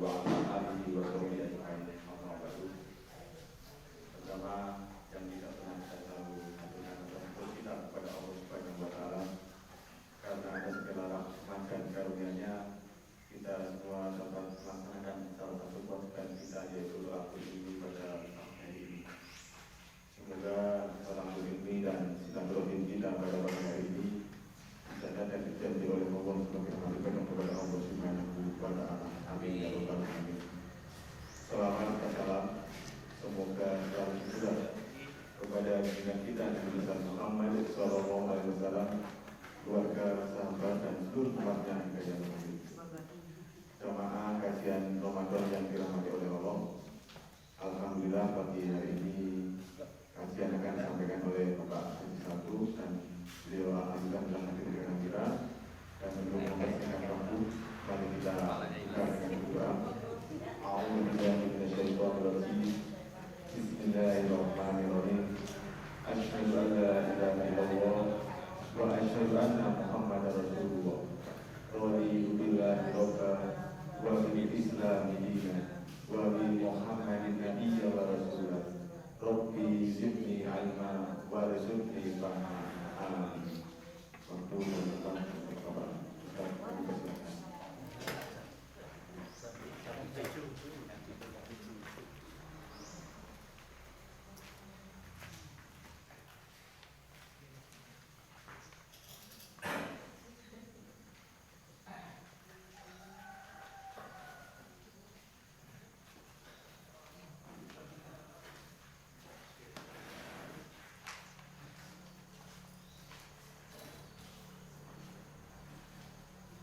wa ala alihi wa sahbihi ajma'in. Pertama, yang tidak pernah saya selalu haturkan untuk kita kepada Allah Subhanahu wa taala karena ada segala rahmat dan karunia-Nya kita semua dapat melaksanakan salah satu kewajiban kita yaitu doa ini pada hari ini. Semoga salam ilmi dan silaturahim kita pada pada hari ini bisa dapat dijanji oleh Allah sebagai kebaikan kepada Allah Subhanahu wa taala. Amin ya rabbal alamin. Selamat dan salam semoga selalu tercurah kepada junjungan kita Nabi besar Muhammad sallallahu alaihi wasallam, keluarga, sahabat dan seluruh umatnya hingga yaumil akhir. Jamaah kajian Ramadan yang dirahmati oleh Allah. Alhamdulillah pagi hari ini kajian akan disampaikan oleh Bapak Haji Satu dan beliau alhamdulillah telah hadir dengan kita. Dan sebelum mempersiapkan waktu, mari kita buka dengan doa. A'udzubillahi minasyaitonir rajim. Bismillahirrahmanirrahim. Asyhadu an la ilaha illallah wa asyhadu anna Muhammadar Rasulullah. Raditu billahi rabban wa bil Islami dinan wa bi Muhammadin nabiyyan wa rasulan. Rabbi zidni ilma warzuqni fahma. Amin. Waktu berdepan Bapak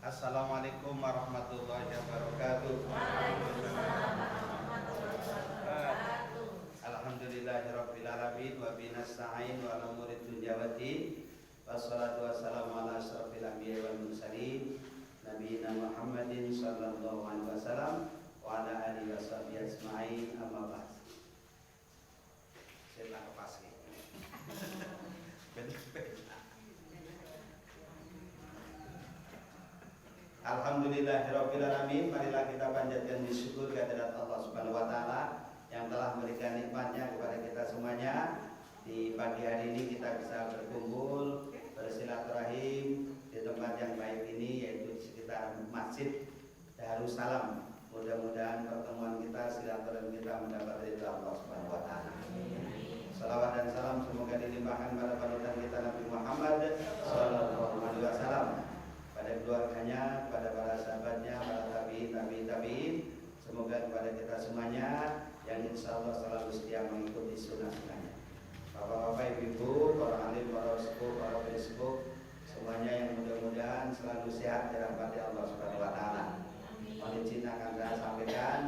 Assalamualaikum warahmatullahi wabarakatuh. Waalaikumsalam warahmatullahi wabarakatuh. Alhamdulillahirabbil alamin wa binasta'in wa ala umuri dunya waddin. Wassalatu wassalamu ala asyrafil anbiya'i wal mursalin nabiyina Muhammadin sallallahu alaihi wasallam wa ala alihi washabihi ajma'in. Amma ba'd. Saya tak kepas nih. Alhamdulillahirabbil alamin. Marilah kita panjatkan syukur kehadirat Allah Subhanahu wa taala yang telah memberikan nikmatnya kepada kita semuanya. Di pagi hari ini kita bisa berkumpul, bersilaturahim di tempat yang baik ini, yaitu di sekitar Masjid Darussalam. Mudah-mudahan pertemuan kita, silaturahim kita mendapat ridha Allah Subhanahu wa taala. Salawat dan salam semoga dilimpahkan pada panutan kita Nabi Muhammad sallallahu alaihi wasallam, pada keluarganya, pada para sahabatnya, para tabi'in. Semoga kepada kita semuanya yang insya Allah selalu setia mengikuti sunnah-sunnahnya. Bapak-bapak, ibu-ibu, para alim, para sepuh, para pesepuh, semuanya yang mudah-mudahan selalu sehat dirahmati Allah Subhanahu wa taala. Mohon izin akan saya sampaikan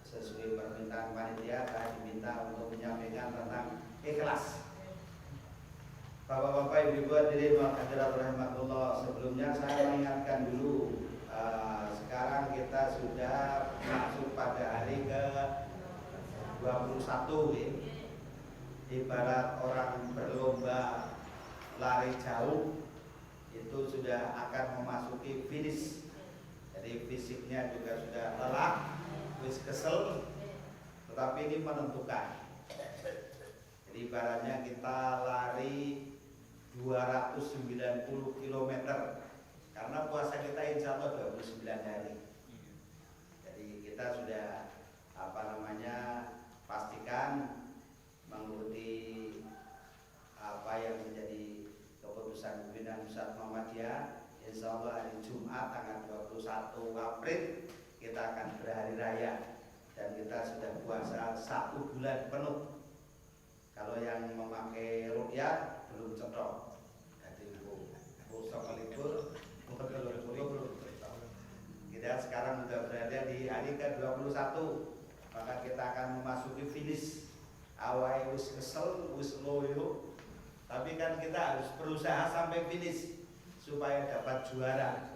sesuai permintaan panitia, saya diminta untuk menyampaikan tentang ikhlas. Bapak-bapak, ibu-ibu hadirin wa hadirat rahmatullah, sebelumnya saya mengingatkan dulu, sekarang kita sudah masuk pada hari ke 21 ya. Ibarat orang berlomba lari jauh itu sudah akan memasuki finish. Jadi fisiknya juga sudah lelah, wis kesel, tetapi ini menentukan. Jadi ibaratnya kita lari 290 km karena puasa kita insya Allah 29 hari. Jadi kita sudah pastikan mengikuti apa yang menjadi keputusan pimpinan Pusat Muhammadiyah. Insya Allah hari Jumat tanggal 21 April kita akan berhari raya dan kita sudah puasa 1 bulan penuh. Kalau yang memakai ruqyah belum cetok, jadi pusok libur, belum. Kita sekarang sudah berada di hari ke-21, maka kita akan memasuki finish. Awal wis kesel, wis loyo, tapi kan kita harus berusaha sampai finish supaya dapat juara.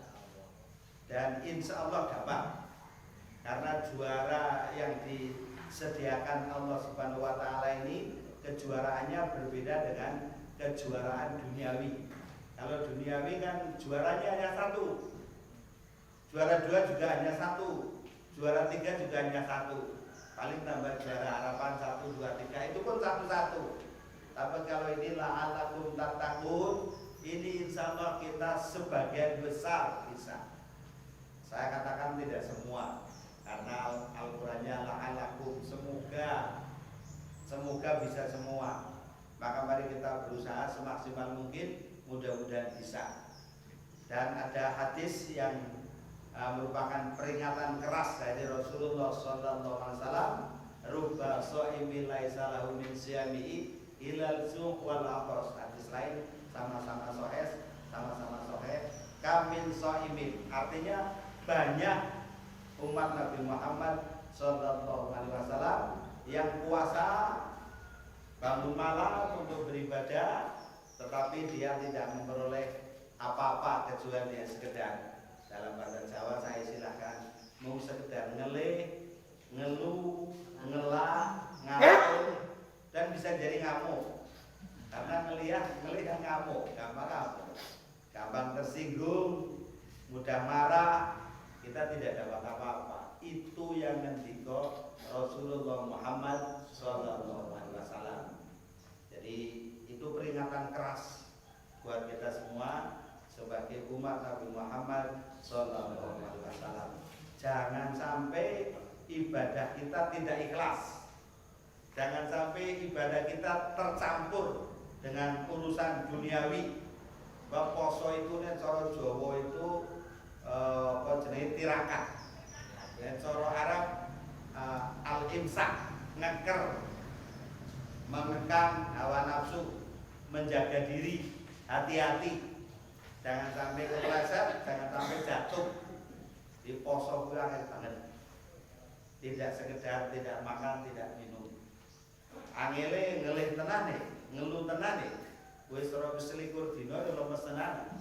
Dan insya Allah dapat, karena juara yang disediakan Allah Subhanahu wa taala ini kejuaraannya berbeda dengan kejuaraan duniawi. Kalau duniawi kan juaranya hanya satu, Juara 2 juga hanya 1, juara 3 juga hanya 1. Paling tambah juara harapan 1, 2, 3 itu pun 1-1. Tapi kalau ini la'allakum tattaqun, ini insya Allah kita sebagian besar bisa. Saya katakan tidak semua, karena Al-Qurannya la'allakum, semoga bisa semua. Maka mari kita berusaha semaksimal mungkin, mudah-mudahan bisa. Dan ada hadis yang merupakan peringatan keras dari Rasulullah SAW. Rubba sha'imin laisa lahu min siyamihi ilal suq wal aqras. Hadis lain sama-sama sahih. Kamin sha'imin, artinya banyak umat Nabi Muhammad SAW yang puasa, bangun malam untuk beribadah, tetapi dia tidak memperoleh apa-apa kecuali yang sekedar, dalam bahasa Jawa saya istilahkan, mau sekedar ngeluh, ngelah, ngamuk, dan bisa jadi ngamuk. Karena ngelih kan ngamuk, gampang tersinggung, mudah marah, kita tidak dapat apa-apa. Itu yang ngendika Rasulullah Muhammad SAW. Jadi itu peringatan keras buat kita semua sebagai umat Nabi Muhammad SAW. Jangan sampai ibadah kita tidak ikhlas. Jangan sampai ibadah kita tercampur dengan urusan duniawi. Bab poso itu nek cara Jawa itu apa jenenge tirakat. Nek cara Arab al-imsak, ngeker, mengekang hawa nafsu, menjaga diri, hati-hati. Jangan sampai kepleset, jangan sampai jatuh. Di poso kuwi angel banget. Tidak sekedar tidak makan, tidak minum. Angele ngelih tenane, ngeluh tenane. Wis ora wis selikur dina ya lemes tenan.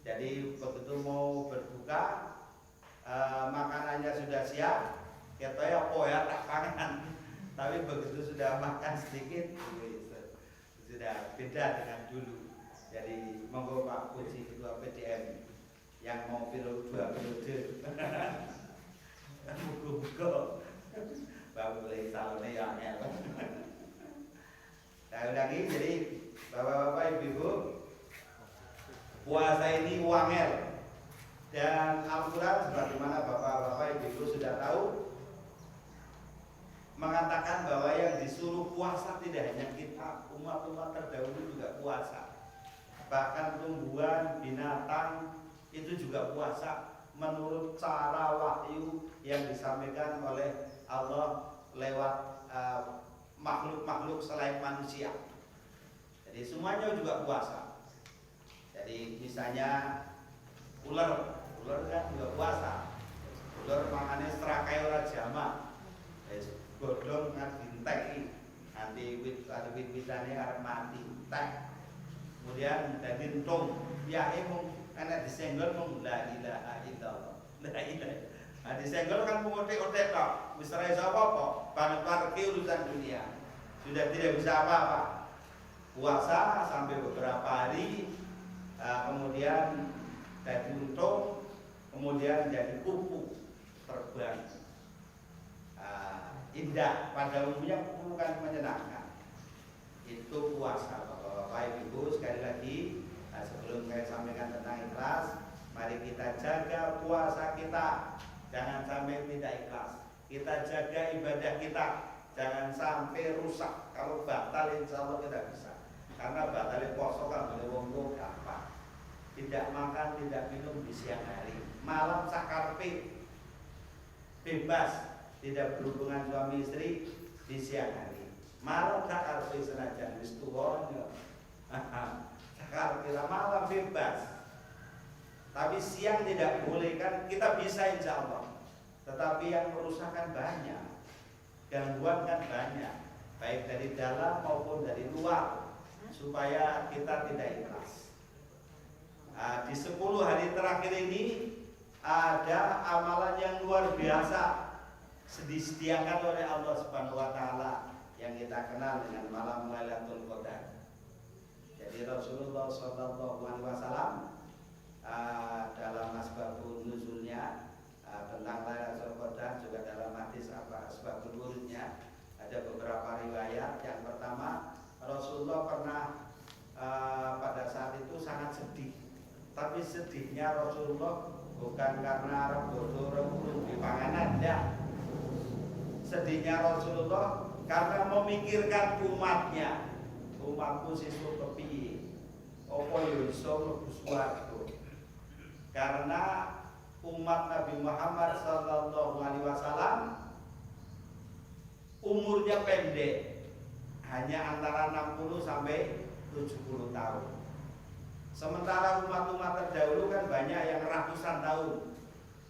Jadi begitu mau berbuka, makanannya sudah siap, ketoke apa ya tak pangan. Tapi begitu sudah makan sedikit, sudah beda dengan dulu. Jadi monggo Pak Puji Ketua PDM yang mau periode 2 periode. Muga-muga Bapak boleh salone ya angel. Saya ulangi, jadi Bapak-bapak, Ibu-ibu, puasa ini wangel. Dan Al-Quran sebagaimana Bapak-bapak, Ibu-ibu sudah tahu, mengatakan bahwa yang disuruh puasa tidak hanya kita, umat-umat terdahulu juga puasa. Bahkan tumbuhan, binatang itu juga puasa menurut cara wahyu yang disampaikan oleh Allah lewat makhluk-makhluk selain manusia. Jadi semuanya juga puasa. Jadi misalnya ular kan juga puasa. Ular makanya serakai ora jamak. Godhong kan dintek nanti wit-witane arep mati, tek. Kemudian dadi entung, yae mung ana disenggol mung la ilaha illallah. La ilaha. Nah disenggol kan mung otek-otek tok. Wis ora iso apa-apa, banget urusan dunia. Sudah tidak bisa apa-apa. Puasa sampai beberapa hari, kemudian jadi untung, kemudian jadi kupu terbang. Indah, pada umumnya kupu kan menyenangkan. Itu puasa Bapak-bapak, Ibu, sekali lagi sebelum saya sampaikan tentang ikhlas, mari kita jaga puasa kita, jangan sampai tidak ikhlas. Kita jaga ibadah kita, jangan sampai rusak. Kalau batal insya Allah tidak bisa. Karena batalin poso kan boleh wong gampang. Tidak makan, tidak minum di siang hari. Malam sakarpe bebas, tidak berhubungan suami istri di siang hari. Malam sakarpe senajan wis tuwa ya. Sakarpe malam bebas. Tapi siang tidak boleh kan kita bisa insya Allah. Tetapi yang kerusakan banyak, gangguan kan banyak, baik dari dalam maupun dari luar. Supaya kita tidak ikhlas. Di 10 hari terakhir ini ada amalan yang luar biasa disediakan oleh Allah Subhanahu wa taala yang kita kenal dengan malam Lailatul Qadar. Jadi Rasulullah SAW dalam asbabun nuzulnya Tapi sedihnya Rasulullah bukan karena Arab bodoh urung di panganan, ya. Sedihnya Rasulullah karena memikirkan umatnya. Umatku sesuk kepiye? Apa yo iso mlebu swarga? Karena umat Nabi Muhammad sallallahu alaihi wasallam umurnya pendek, hanya antara 60 sampai 70 tahun. Sementara umat-umat terdahulu kan banyak yang ratusan tahun,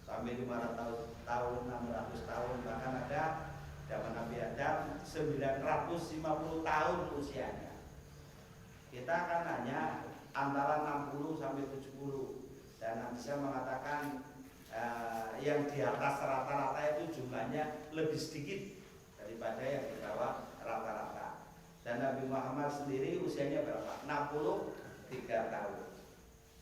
sampai 500 tahun, 600 tahun, bahkan ada zaman Nabi Adam 950 tahun usianya. Kita kan hanya antara 60 sampai 70, dan Nabi saya mengatakan yang di atas rata-rata itu jumlahnya lebih sedikit daripada yang di bawah rata-rata. Dan Nabi Muhammad sendiri usianya berapa? 63 tahun.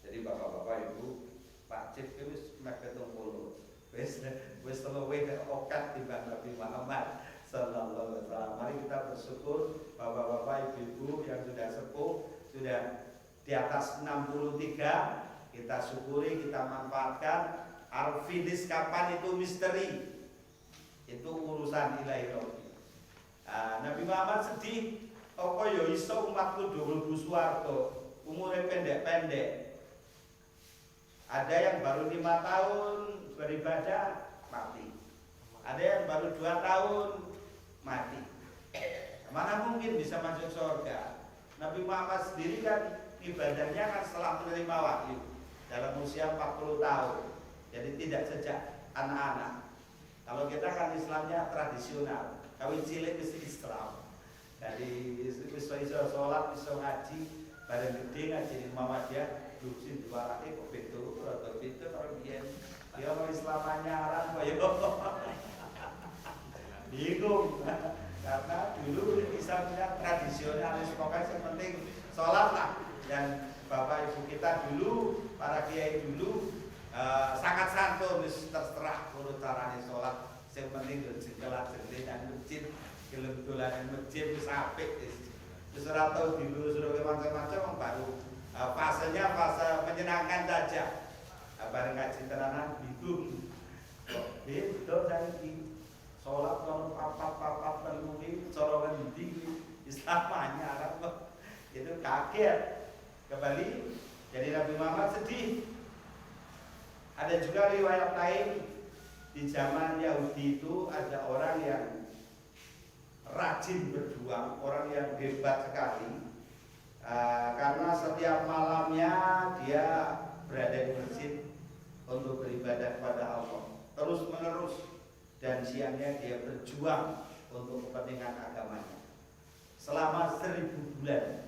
Jadi bapak-bapak ibu, Pak Cip itu semakin tunggu, wis luwih okat timbang Nabi Muhammad sallallahu alaihi wasallam. Mari kita bersyukur bapak-bapak ibu-ibu yang sudah sepuh, sudah di atas 63, kita syukuri, kita manfaatkan. Arfinis kapan itu misteri, itu urusan ilahi Rabbi. Nabi Muhammad sedih, apa ya iso umatku mlebu swarga, umure pendek-pendek. Ada yang baru 5 tahun beribadah mati, ada yang baru 2 tahun mati. Mana mungkin bisa masuk surga? Nabi Muhammad sendiri kan ibadahnya kan setelah menerima wahyu dalam usia 40 tahun. Jadi tidak sejak anak-anak. Kalau kita kan Islamnya tradisional, kawin cilik mesti Islam. Dari iso sholat, iso ngaji, bareng gede ngaji di Muhammadiyah, lucu diwarahi kok pintu, atau pintu kalau biyen. Ya kalau Islam anyaran kok ya. Bingung. Karena dulu Islamnya tradisionalis, pokoknya yang penting sholat lah. Dan bapak ibu kita dulu, para kiai dulu sangat santun, terserah urut carane sholat. Yang penting jengkelat jengkelan masjid, gelem dolanan masjid wis apik wis. Wis ora tau dilurus-lurus macam-macam baru fasenya fase menyenangkan saja. Bareng ngaji tenanan bingung. Kok beda saiki sholat kalau papat telu iki cara ngendi Islam anyar kok. Itu kaget. Kembali, jadi Nabi Muhammad sedih. Ada juga riwayat lain, di zaman Yahudi itu ada orang yang rajin berjuang, orang yang hebat sekali, karena setiap malamnya dia berada di masjid untuk beribadah kepada Allah terus menerus, dan siangnya dia berjuang untuk kepentingan agamanya selama 1000 bulan.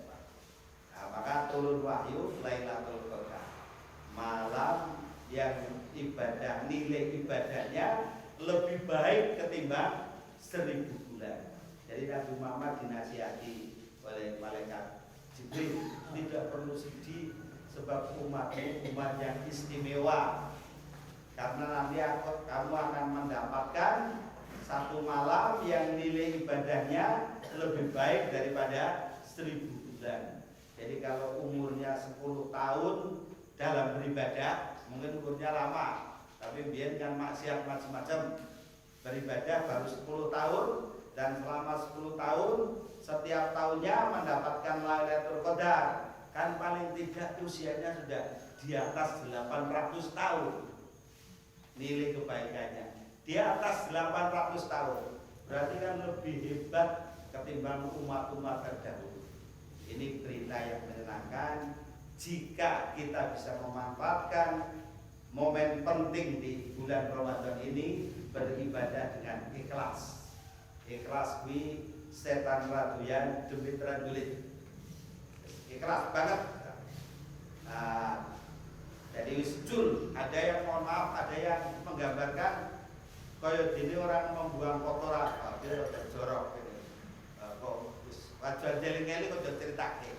Maka turun wahyu Lailatul Qadar, malam yang ibadah, nilai ibadahnya lebih baik ketimbang 1000 bulan. Jadi Nabi Muhammad dinasihati oleh malaikat Jibril, tidak perlu sedih sebab umatmu umat yang istimewa, karena nanti kamu akan mendapatkan satu malam yang nilai ibadahnya lebih baik daripada 1000 bulan. Jadi kalau umurnya 10 tahun dalam beribadah, mungkin umurnya lama, tapi biar kan maksiat macam-macam, beribadah baru 10 tahun, dan selama 10 tahun setiap tahunnya mendapatkan Lailatul Qadar, kan paling tidak usianya sudah di atas 800 tahun nilai kebaikannya, di atas 800 tahun, berarti kan lebih hebat ketimbang umat-umat terdahulu. Ini berita yang menyenangkan jika kita bisa memanfaatkan momen penting di bulan Ramadan ini, beribadah dengan ikhlas. Ikhlas kuwi setan raduyan demit radulit. Ikhlas banget. Jadi jul, ada yang mohon maaf, ada yang menggambarkan kaya dene orang membuang kotoran, tapi jorok gitu. Kok wajah jeling-jeling kok ceritake.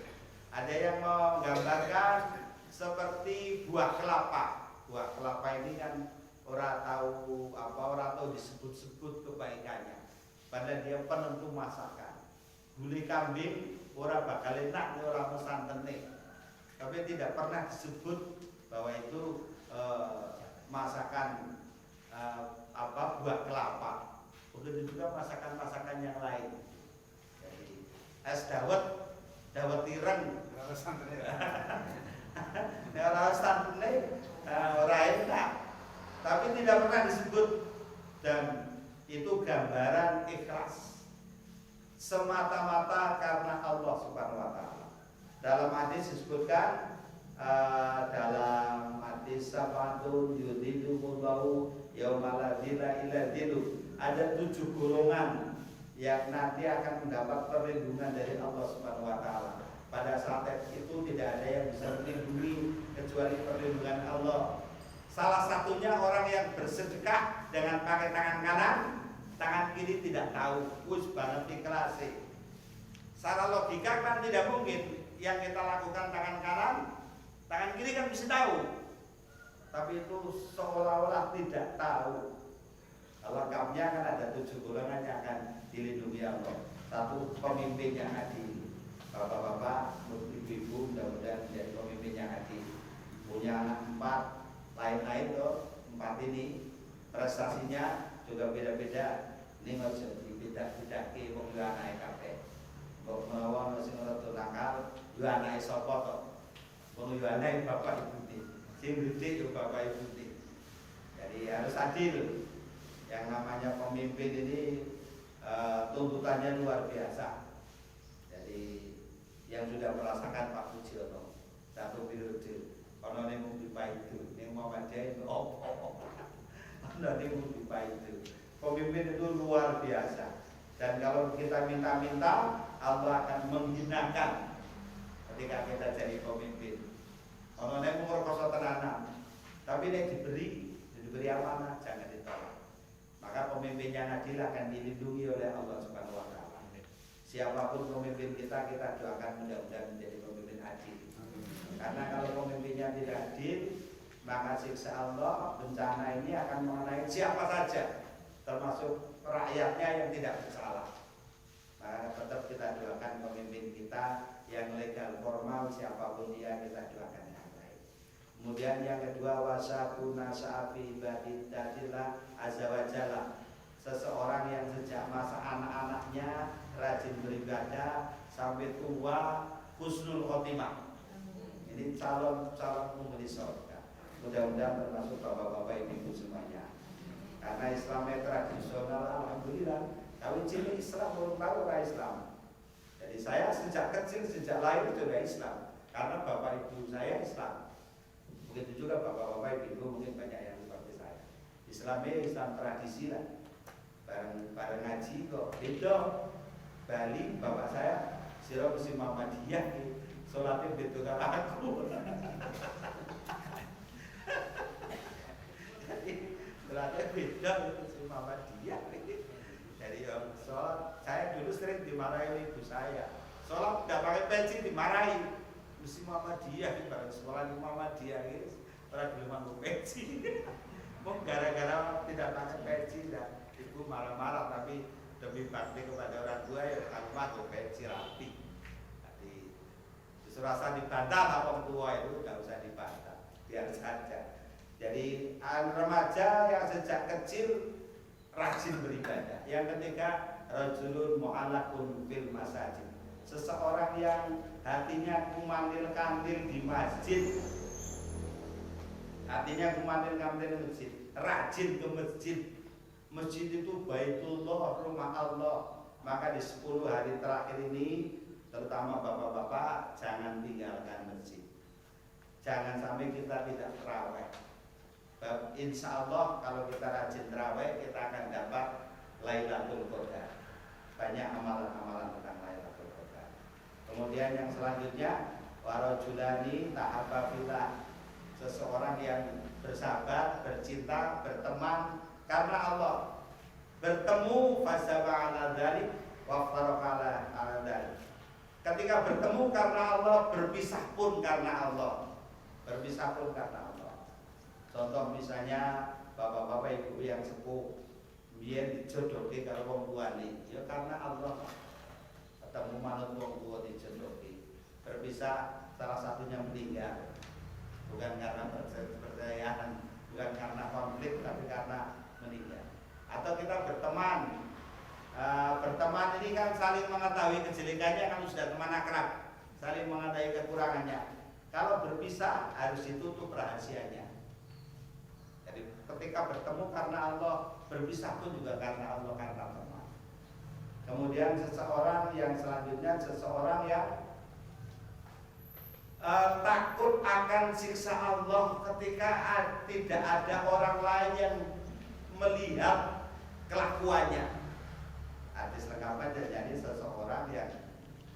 Ada yang menggambarkan seperti buah kelapa. Buah kelapa ini kan ora tahu disebut-sebut kebaikannya. Padahal dia penentu masakan. Gulai kambing ora bakal enak nek ora santene. Tapi tidak pernah disebut bahwa masakan buah kelapa. Begitu juga masakan-masakan yang lain. Jadi es dawet ireng. Ora santune ora enak. Tapi tidak pernah disebut, dan itu gambaran ikhlas. Semata-mata karena Allah Subhanahu wa taala. Dalam hadis disebutkan dalam hadis sabatun yudhilluhullahu yaumala dzilla illa dzilluh. Ada 7 golongan yang nanti akan mendapat perlindungan dari Allah Subhanahu wa taala. Pada saat itu tidak ada yang bisa melindungi kecuali perlindungan Allah. Salah satunya orang yang bersedekah dengan pakai tangan kanan, tangan kiri tidak tahu. Wis banget ikhlase. Secara logika kan tidak mungkin yang kita lakukan tangan kanan, tangan kiri kan bisa tahu. Tapi itu seolah-olah tidak tahu. Lengkapnya kan ada 7 golongan yang akan dilindungi Allah. 1, pemimpin yang adil. Bapak-bapak, ibu-ibu, mudah-mudahan menjadi pemimpin yang adil. Punya anak 4, lain-lain tuh 4 ini prestasinya juga beda-beda. Ini nggak bisa dibeda-bedake wong yo anake kabeh. Kok menawa sing ora nakal, yo anake sapa to? Wong yo anake bapak ibu. Sing gede yo bapak ibu. Jadi harus adil. Yang namanya pemimpin ini tuntutannya luar biasa. Jadi yang sudah merasakan Pak Pujiono 1 periode, kono ning Paidu, ning Muhammadiyah itu ono ning Paidu. Pemimpin itu luar biasa. Dan kalau kita minta-minta, Allah akan menghinakan ketika kita jadi pemimpin. Ono ning ngurkoso tenanan, tapi nek diberi amanah jangan ditolak. Maka pemimpin yang adil akan dilindungi oleh Allah Subhanahu wa taala. Siapapun pemimpin kita doakan mudah-mudahan menjadi pemimpin adil. Karena kalau pemimpinnya tidak adil, maka siksa Allah, bencana ini akan mengenai siapa saja, termasuk rakyatnya yang tidak bersalah. Maka tetap kita doakan pemimpin kita yang legal formal, siapapun dia, kita doakan yang baik. Kemudian yang kedua, wasabuna sa'afi ibadillatillah azza wa jalla. Seseorang yang sejak masa anak-anaknya rajin beribadah sampai tua husnul khotimah. Ini calon penghuni surga. Mudah-mudahan termasuk bapak-bapak ibu semuanya. Karena Islamnya tradisional, alhamdulillah. Kawin cilik Islam, belum tahu orang Islam. Jadi saya sejak kecil, sejak lahir sudah Islam. Karena bapak ibu saya Islam. Begitu juga bapak-bapak ibu mungkin banyak yang seperti saya. Islamnya Islam tradisi lah. Bareng ngaji kok beda. Bali bapak saya sira mesti Muhammadiyah salatnya beda karo aku. Jadi salatnya beda mesti Muhammadiyah. Jadi sholat saya dulu sering dimarahi oleh ibu saya. Sholat tidak pakai peci dimarahi. Mesti Muhammadiyah bareng sekolah di Muhammadiyah ini ora gelem nganggo peci. Mau gara-gara tidak pakai peci dan ibu marah-marah, tapi demi bakti kepada orang tua ya rumah gue peci rapi. Jadi justru rasa dibantah orang tua itu nggak usah dibantah, biar saja. Jadi remaja yang sejak kecil rajin beribadah. Yang ketiga, rajulun mu'allaqun fil masajid. Seseorang yang hatinya kumandil-kandil di masjid. Hatinya kumandil-kandil di masjid, rajin ke masjid. Masjid itu Baitullah, rumah Allah. Maka di 10 hari terakhir ini, terutama bapak-bapak, jangan tinggalkan masjid. Jangan sampai kita tidak terawih. Insya Allah kalau kita rajin terawih, kita akan dapat Lailatul Qadar. Banyak amalan-amalan tentang Lailatul Qadar. Kemudian yang selanjutnya, warajulani tahabba fillah. Seseorang yang bersahabat, bercinta, berteman karena Allah. Bertemu fasaba ala dzalik wa faraqala ala dzalik. Ketika bertemu karena Allah, berpisah pun karena Allah. Berpisah pun karena Allah. Contoh misalnya bapak-bapak ibu yang sepuh, biar dijodohke karo wong tuane, ya karena Allah. Ketemu manut wong tua dijodohke. Berpisah salah satunya meninggal. Bukan karena perceraian, bukan karena kita berteman. Berteman ini kan saling mengetahui kejelekannya, kalau sudah teman akrab, saling mengetahui kekurangannya. Kalau berpisah harus ditutup rahasianya. Jadi ketika bertemu karena Allah, berpisah pun juga karena Allah, karena teman. Kemudian seseorang yang selanjutnya, seseorang yang takut akan siksa Allah ketika tidak ada orang lain yang melihat kelakuannya. Hadis lengkapnya, jadi seseorang yang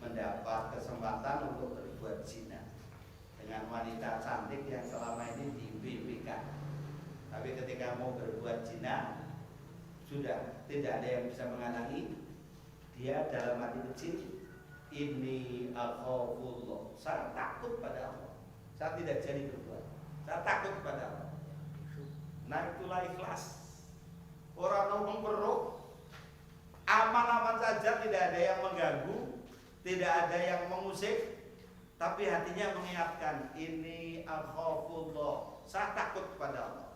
mendapat kesempatan untuk berbuat zina dengan wanita cantik yang selama ini dimimpikan, tapi ketika mau berbuat zina sudah tidak ada yang bisa menghalangi dia. Dalam hati kecil, ini akhafullah, saya takut pada Allah, saya tidak jadi berbuat, saya takut pada Allah. Nah itulah ikhlas. Orang ngomong perut aman-aman saja, tidak ada yang mengganggu, tidak ada yang mengusik, tapi hatinya mengingatkan, ini akhafullah, saya takut kepada Allah.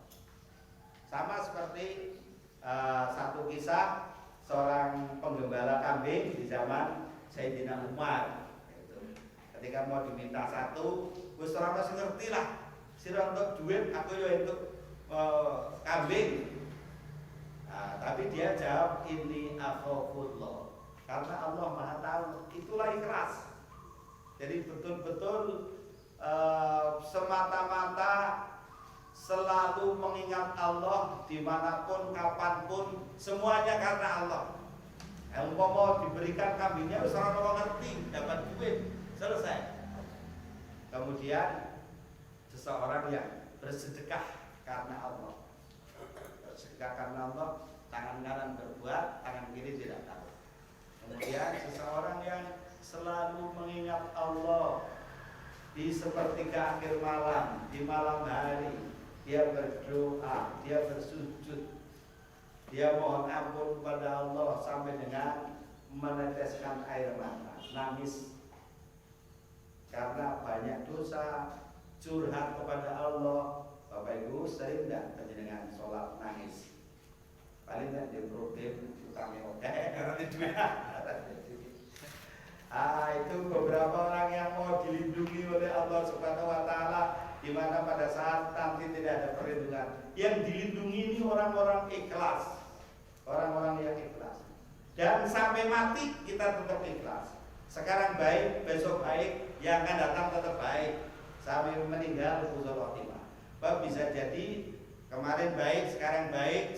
Sama seperti satu kisah seorang penggembala kambing di zaman Sayyidina Umar. Ketika mau diminta satu, wis ora masih ngerti lah, sira untuk duit, aku yo untuk kambing. Tapi dia jawab, ini akhafullah, karena Allah Maha tahu. Itulah ikhlas. Jadi betul-betul semata-mata selalu mengingat Allah dimanapun, kapanpun, semuanya karena Allah. Yang mau diberikan kambingnya, seorang orang ngerti, dapat duit, selesai. Kemudian seseorang yang bersedekah karena Allah. Bersedekah karena Allah, tangan kanan berbuat, tangan kiri tidak tahu. Kemudian seseorang yang selalu mengingat Allah di sepertiga akhir malam, di malam hari, dia berdoa, dia bersujud, dia mohon ampun kepada Allah sampai dengan meneteskan air mata, nangis karena banyak dosa, curhat kepada Allah. Bapak Ibu sering tidak dengan sholat nangis? Paling tidak di problem utangnya itu beberapa orang yang mau dilindungi oleh Allah Subhanahu wa taala, di mana pada saat nanti tidak ada perlindungan. Yang dilindungi ini orang-orang ikhlas. Orang-orang yang ikhlas. Dan sampai mati kita tetap ikhlas. Sekarang baik, besok baik, yang akan datang tetap baik. Sampai meninggal husnul khotimah. Bahwa bisa jadi kemarin baik,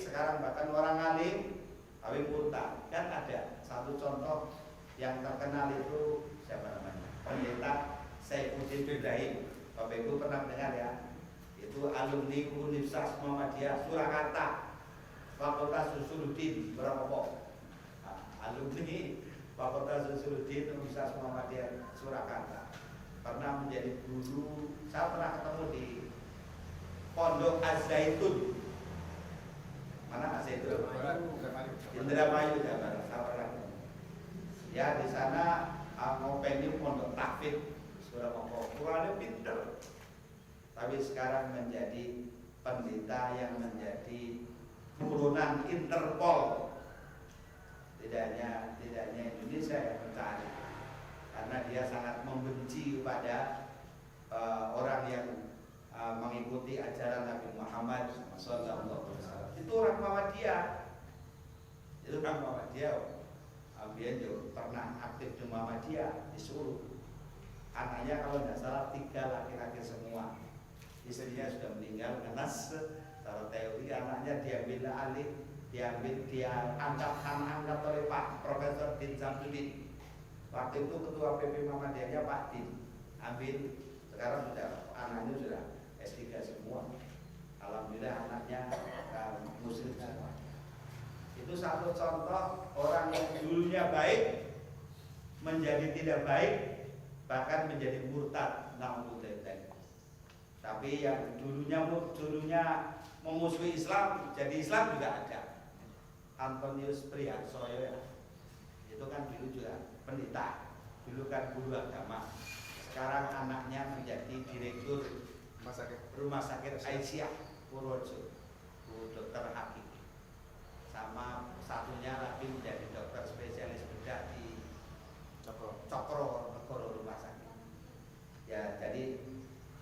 sekarang bahkan orang alim tapi murtad. Kan ada satu contoh yang terkenal itu, siapa namanya? Pendeta Saifuddin Ibrahim. Bapak Ibu pernah dengar ya? Itu alumni Universitas Muhammadiyah Surakarta, Fakultas Usuluddin, berapa? Alumni Fakultas Usuluddin Universitas Muhammadiyah Surakarta. Pernah menjadi guru. Saya pernah ketemu di Pondok Az-Zaitun. Mana Az-Zaitun? Indramayu, Jawa Barat. Ya di sana ngopeni pondok tahfidz Surabaya. Kurangnya pinter. Tapi sekarang menjadi pendeta yang menjadi turunan Interpol. Tidak hanya Indonesia yang mencari, karena dia sangat membenci kepada orang yang mengikuti ajaran Nabi Muhammad SAW. Itu orang Muhammadiyah. Itu orang Muhammadiyah. Dia juga pernah aktif di Muhammadiyah, disuruh anaknya kalau tidak salah 3 laki-laki semua. Istrinya sudah meninggal karena secara teori anaknya diambil alih, dia angkat oleh Pak Profesor Din Samsudin. Waktu itu ketua PP Muhammadiyahnya Pak Din ambil. Sekarang sudah anaknya sudah S3 semua. Alhamdulillah anaknya muslim semua. Itu satu contoh orang yang dulunya baik menjadi tidak baik, bahkan menjadi murtad. Naudzubillah. Tapi yang dulunya memusuhi Islam, jadi Islam juga ada. Antonius Priharsoyo ya. Itu kan dulu juga pendeta, dulu kan guru agama. Sekarang anaknya menjadi direktur Rumah Sakit Aisyah Purworejo, Dr. Hakim. sama satunya lagi menjadi dokter spesialis bedah di Cokro Negoro Rumah Sakit. Ya, jadi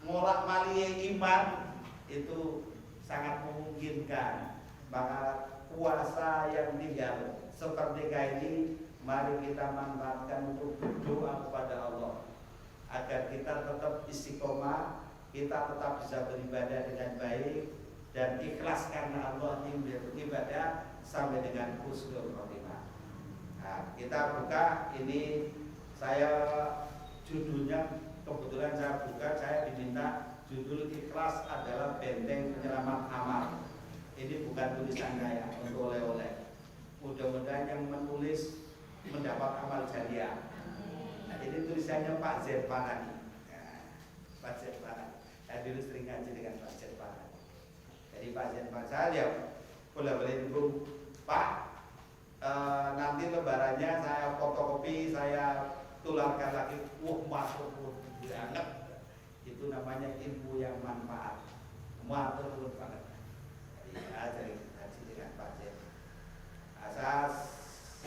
ngolak maliye iman itu sangat memungkinkan. Maka puasa yang tinggal seperti ini mari kita manfaatkan untuk berdoa kepada Allah agar kita tetap istiqomah, kita tetap bisa beribadah dengan baik dan ikhlas karena Allah ingin beribadah sampai dengan husnul khotimah. Nah, kita buka ini, saya judulnya kebetulan saya diminta judul ikhlas adalah benteng penyelamat amal. Ini bukan tulisan saya untuk oleh-oleh. Mudah-mudahan yang menulis mendapat amal jariah. Nah, ini tulisannya Pak Z Panani. Nah, Pak Z Panani. Saya dulu sering ngaji dengan Pak Z Panani. Jadi Pak Z Panani saya boleh dukung Pak. Nanti lebarannya saya fotokopi, saya tularkan lagi. Masuk banget. Itu namanya ilmu yang manfaat. Matur banget. Jadi haji dengan Pak Jen. Asas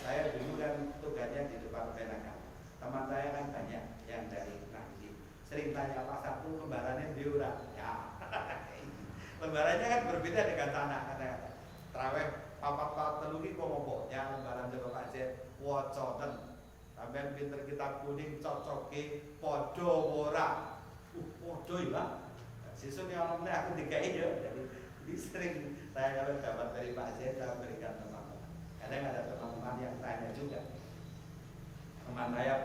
saya dulu kan tugasnya di depan penakan. Teman saya kan banyak yang dari Nanti. Sering tanya Pak Sabtu lembarannya diurang. Ya. Lembarannya kan berbeda dengan tanah kata-kata. Terawih papat teluki komoboknya lembaran dari Pak Jen. Wocoten. Sampai pinter kita kuning cocoki podo ora. Podo ya. Sisuk yang omongnya aku dikai ya. Jadi sering saya kalau dapat dari Pak Z saya berikan teman-teman. Kadang ada teman-teman yang tanya juga. Teman saya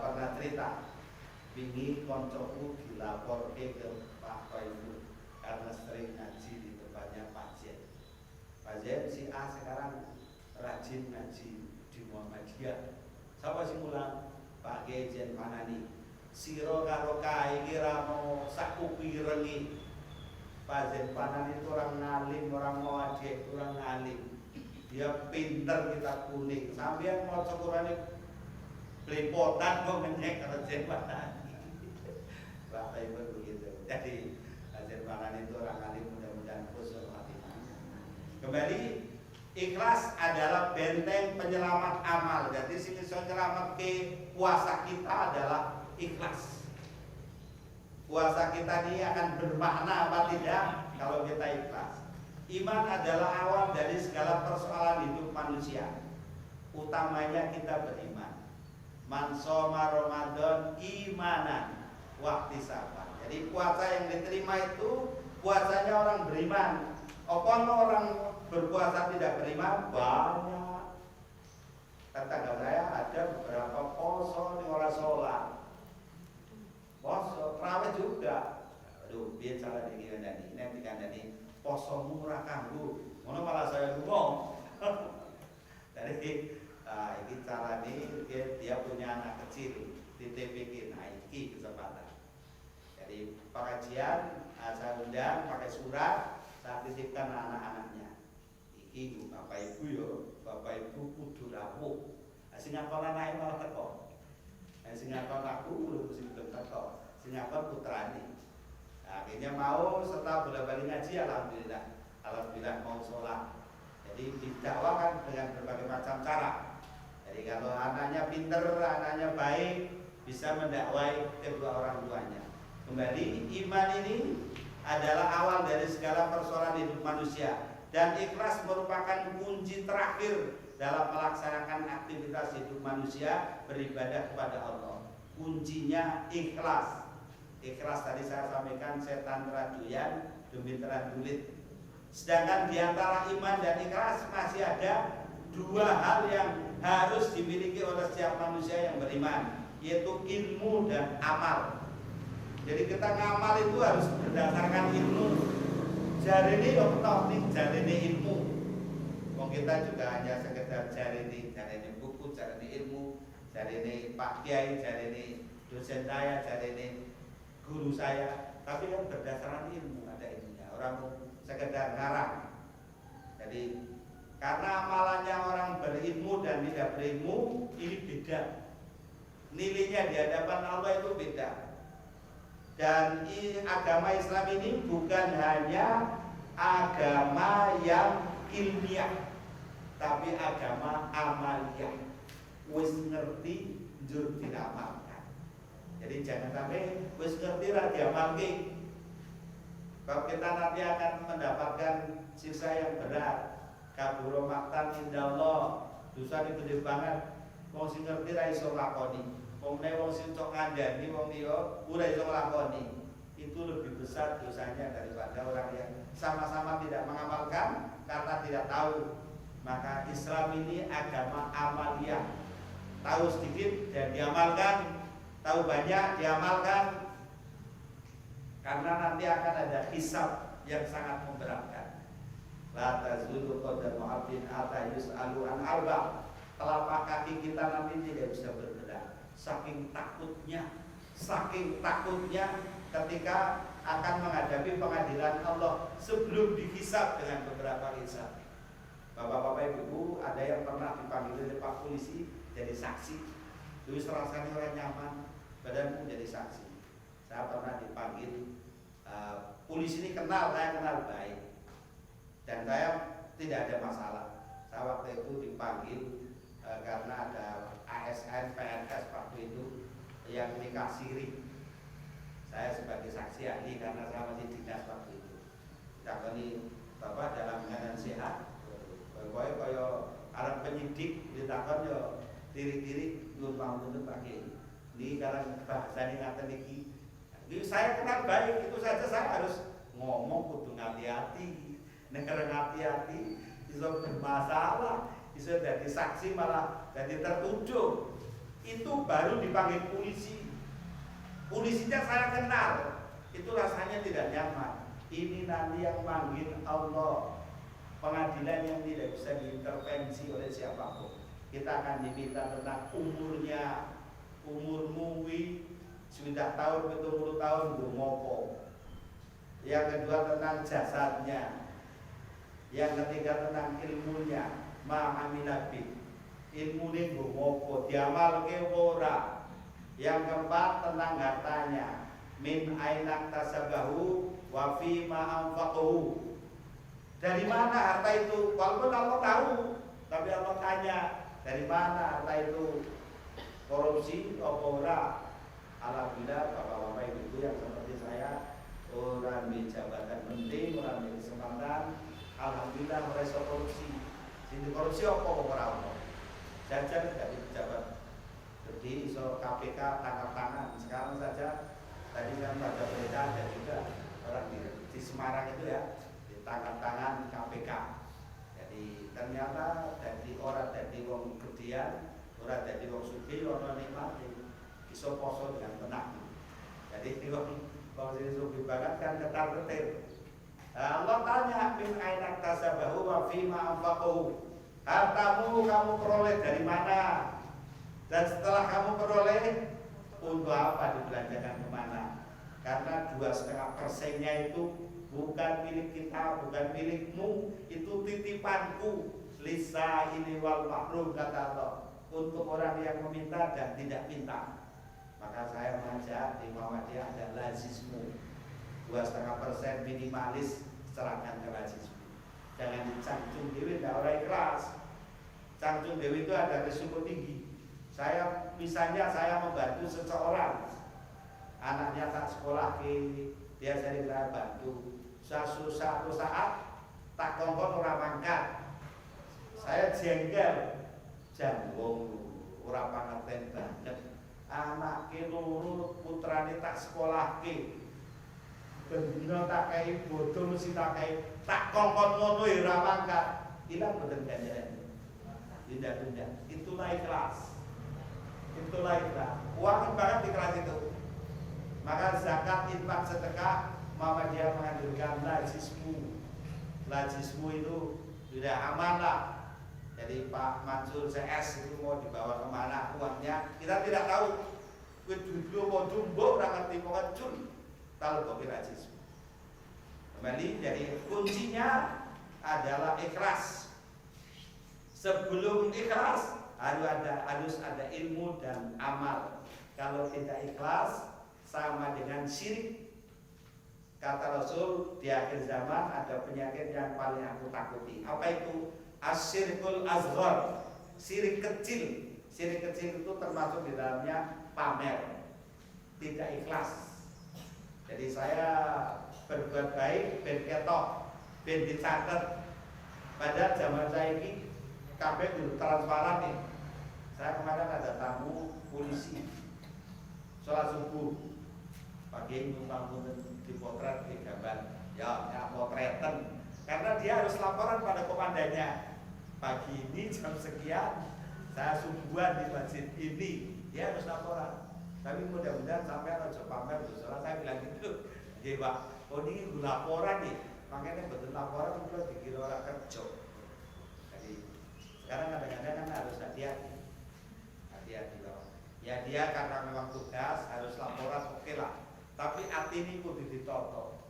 pernah cerita, bingi koncoku dilapor ke Pak Koifu karena sering ngaji di tempatnya Pak Z. Pak Z si A sekarang rajin ngaji di Muhammadiyah. Siapa sih mulang? Pak Gejen Panani. Siro karo kai kira mau sakupi rengi. Pak Zen Panan itu orang ngalim, orang muadzik, orang ngalim. Dia pinter kita kuning. Sampai mau Quran belepotan mau ngenyek kalau Zen Panan. Bapak Ibu begitu. Jadi Pak Zen Panan itu orang ngalim, mudah-mudahan husnul khotimah. Kembali, ikhlas adalah benteng penyelamat amal. Jadi sini penyelamat ke puasa kita adalah ikhlas. Puasa kita ini akan bermakna apa tidak kalau kita ikhlas. Iman adalah awal dari segala persoalan hidup manusia. Utamanya kita beriman. Man shoma Ramadan imanan wahtisaban. Jadi puasa yang diterima itu puasanya orang beriman. Apa orang berpuasa tidak beriman? Banyak. Tetangga saya ada beberapa poso yang orang sholat. Poso, terawih juga. Aduh, biar salah dikandani. Nanti dikandani poso murah kanggo. Ngono malah saya ngomong. Dari ini cara ini dia punya anak kecil di TPK. Nah, ini kesempatan. Jadi pengajian saya undang pakai surat, saya titipkan anak-anaknya. Iki Bapak Ibu yo, Bapak Ibu kudu rawuh. Sing ngakon anake malah teko. Sing ngakon aku mesti teko. Sing ngakon putrane. Akhirnya mau setelah bolak-balik ngaji, alhamdulillah mau sholat. Jadi didakwakan dengan berbagai macam cara. Jadi kalau anaknya pinter, anaknya baik, bisa mendakwai kedua orang tuanya. Kembali, iman ini adalah awal dari segala persoalan hidup manusia, dan ikhlas merupakan kunci terakhir dalam melaksanakan aktivitas hidup manusia beribadah kepada Allah. Kuncinya ikhlas. Ikhlas tadi saya sampaikan setan teraduyan demi teradulit. Sedangkan di antara iman dan ikhlas masih ada dua hal yang harus dimiliki oleh setiap manusia yang beriman, yaitu ilmu dan amal. Jadi kita ngamal itu harus berdasarkan ilmu. Jarene yo nih, jarene ilmu. Wong kita juga hanya sekedar jarene buku, jarene ilmu, jarene Pak Kiai, jarene dosen saya, jarene guru saya, tapi kan berdasarkan ilmu, ada ilmunya. Orang sekedar ngarang. Jadi karena amalannya orang berilmu dan tidak berilmu ini beda. Nilainya di hadapan Allah itu beda. Dan agama Islam ini bukan hanya agama yang ilmiah, tapi agama amaliyah. Wis ngerti njur diramalkan. Jadi jangan sampai wis ngerti ra diamalke. Kalau kita nanti akan mendapatkan siksa yang berat. Kaburo maktan indallah, dosa ini gede banget. Wong sing ngerti ra iso lakoni. Wong sing cok ngandani wong liya ora iso lakoni. Itu lebih besar dosanya daripada orang yang sama-sama tidak mengamalkan karena tidak tahu. Maka Islam ini agama amaliyah. Tahu sedikit dan diamalkan, tahu banyak diamalkan. Karena nanti akan ada hisab yang sangat memberatkan. La tazulu qadamu 'abdin hatta yus'alu an arba. Telapak kaki kita nanti tidak bisa bergerak. Saking takutnya ketika akan menghadapi pengadilan Allah sebelum dihisab dengan beberapa hisab. Bapak-bapak ibu, ada yang pernah dipanggil oleh Pak Polisi jadi saksi. Dulu rasanya orang nyaman, badanku jadi saksi. Saya pernah dipanggil, polisi ini saya kenal baik. Dan saya tidak ada masalah. Saya waktu itu dipanggil karena ada ASN, PNS waktu itu yang nikah siri. Saya sebagai saksi ahli karena saya masih dinas waktu itu. Takoni bapak dalam keadaan sehat. Pokoknya kaya arep penyidik ditakon yo tiri-tiri nyuwun pangapunten Pak Kiai. Niki karang bahasane ngaten iki. Saya kenal baik, itu saja saya harus ngomong kudu hati-hati. Nek hati-hati iso bermasalah, iso jadi saksi malah jadi tertuduh. Itu baru dipanggil polisi. Polisinya saya kenal, itu rasanya tidak nyaman. Ini nanti yang manggil Allah, pengadilan yang tidak bisa diintervensi oleh siapapun. Kita akan diminta tentang umurnya, umurmu sudah tahun 70 tahun ngopo. Yang kedua tentang jasadnya. Yang ketiga tentang ilmunya, ma'amilabi. Ilmu ini ngopo, diamalke ora. Yang keempat tentang hartanya, min ainak tasabahu wa fi ma anfaqahu. Dari mana harta itu? Walaupun Allah tahu, tapi Allah tanya, dari mana harta itu? Korupsi apa ora? Alhamdulillah bapak-bapak ibu yang seperti saya, orang di jabatan penting, orang di kesempatan, alhamdulillah mereka korupsi. Sini korupsi apa ora? Jajan dari pejabat jadi iso KPK tangkap tangan. Sekarang saja tadi kan baca berita ada juga orang di Semarang itu ya ditangkap tangan KPK. Jadi ternyata dari orang dari wong gedian, orang dari wong sugih, orang nikmat iso poso dengan tenang. Jadi wong sing sugih banget kan ketar-ketir. Allah tanya min ainak tasabahu wa fima anfaqahu. Hartamu kamu peroleh dari mana? Dan setelah kamu peroleh, untuk apa dibelanjakan kemana? Karena 2,5%-nya itu bukan milik kita, bukan milikmu, itu titipanku. Lisa ini wal mahrum kata Allah, untuk orang yang meminta dan tidak minta. Maka saya mengajak di Muhammadiyah ada lazismu 2,5% minimalis, serahkan ke lazismu. Jangan dicangcung dewi, tidak orang ikhlas. Cangcung dewi itu ada risiko tinggi. Misalnya saya membantu seseorang, anaknya tak sekolah dia jadi saya bantu. Suatu saat tak kongkon orang mangkat, saya jengkel, jambung orang pangerten banget. Anak loro putrane tak sekolah bendino tak kai bodoh mesti tak kai tak kongkon ngono ora mangkat. Ilang boten ganjaran. Tidak. Itulah ikhlas. Itulah ikhlas. Uang banget ikhlas itu. Maka zakat, infak, sedekah, Muhammadiyah menganjurkan lazismu. Lazismu itu sudah amanah. Jadi Pak Mansur CS itu mau dibawa kemana uangnya kita tidak tahu. Kedua mau jumbo orang ngerti mau kecul. Tahu kopi lazismu. Kembali jadi kuncinya adalah ikhlas. Sebelum ikhlas harus ada ilmu dan amal. Kalau tidak ikhlas sama dengan syirik. Kata Rasul di akhir zaman ada penyakit yang paling aku takuti. Apa itu? asyirkul azghar, syirik kecil. Syirik kecil itu termasuk di dalamnya pamer, tidak ikhlas. Jadi saya berbuat baik ben ketok, ben dicatet. Pada zaman saya ini kabeh kudu transparan nih. Saya kemarin ada tamu polisi sholat subuh pagi numpang dipotret di gambar ya potretan karena dia harus laporan pada komandannya pagi ini jam sekian saya subuhan di masjid ini, dia harus laporan. Tapi mudah-mudahan sampai harus pamer sholat. Saya bilang gitu, jadi Pak, oh ini laporan nih, makanya betul laporan itu dikira orang kerja. Jadi sekarang kadang-kadang kan harus hati-hati loh. Ya dia karena memang tugas harus laporan, oke lah. Tapi hati ini kudu ditoto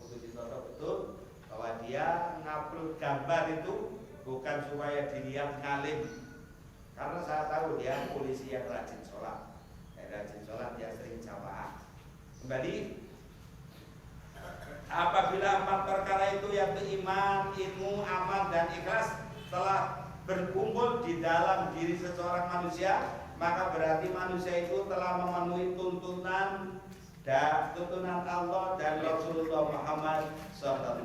betul bahwa dia ngupload gambar itu bukan supaya dilihat ngalim. Karena saya tahu dia polisi yang rajin sholat, dia sering jamaah. Kembali, apabila 4 perkara itu yaitu iman, ilmu, amal, dan ikhlas telah berkumpul di dalam diri seseorang manusia, maka berarti manusia itu telah memenuhi tuntunan Allah dan Rasulullah Muhammad SAW.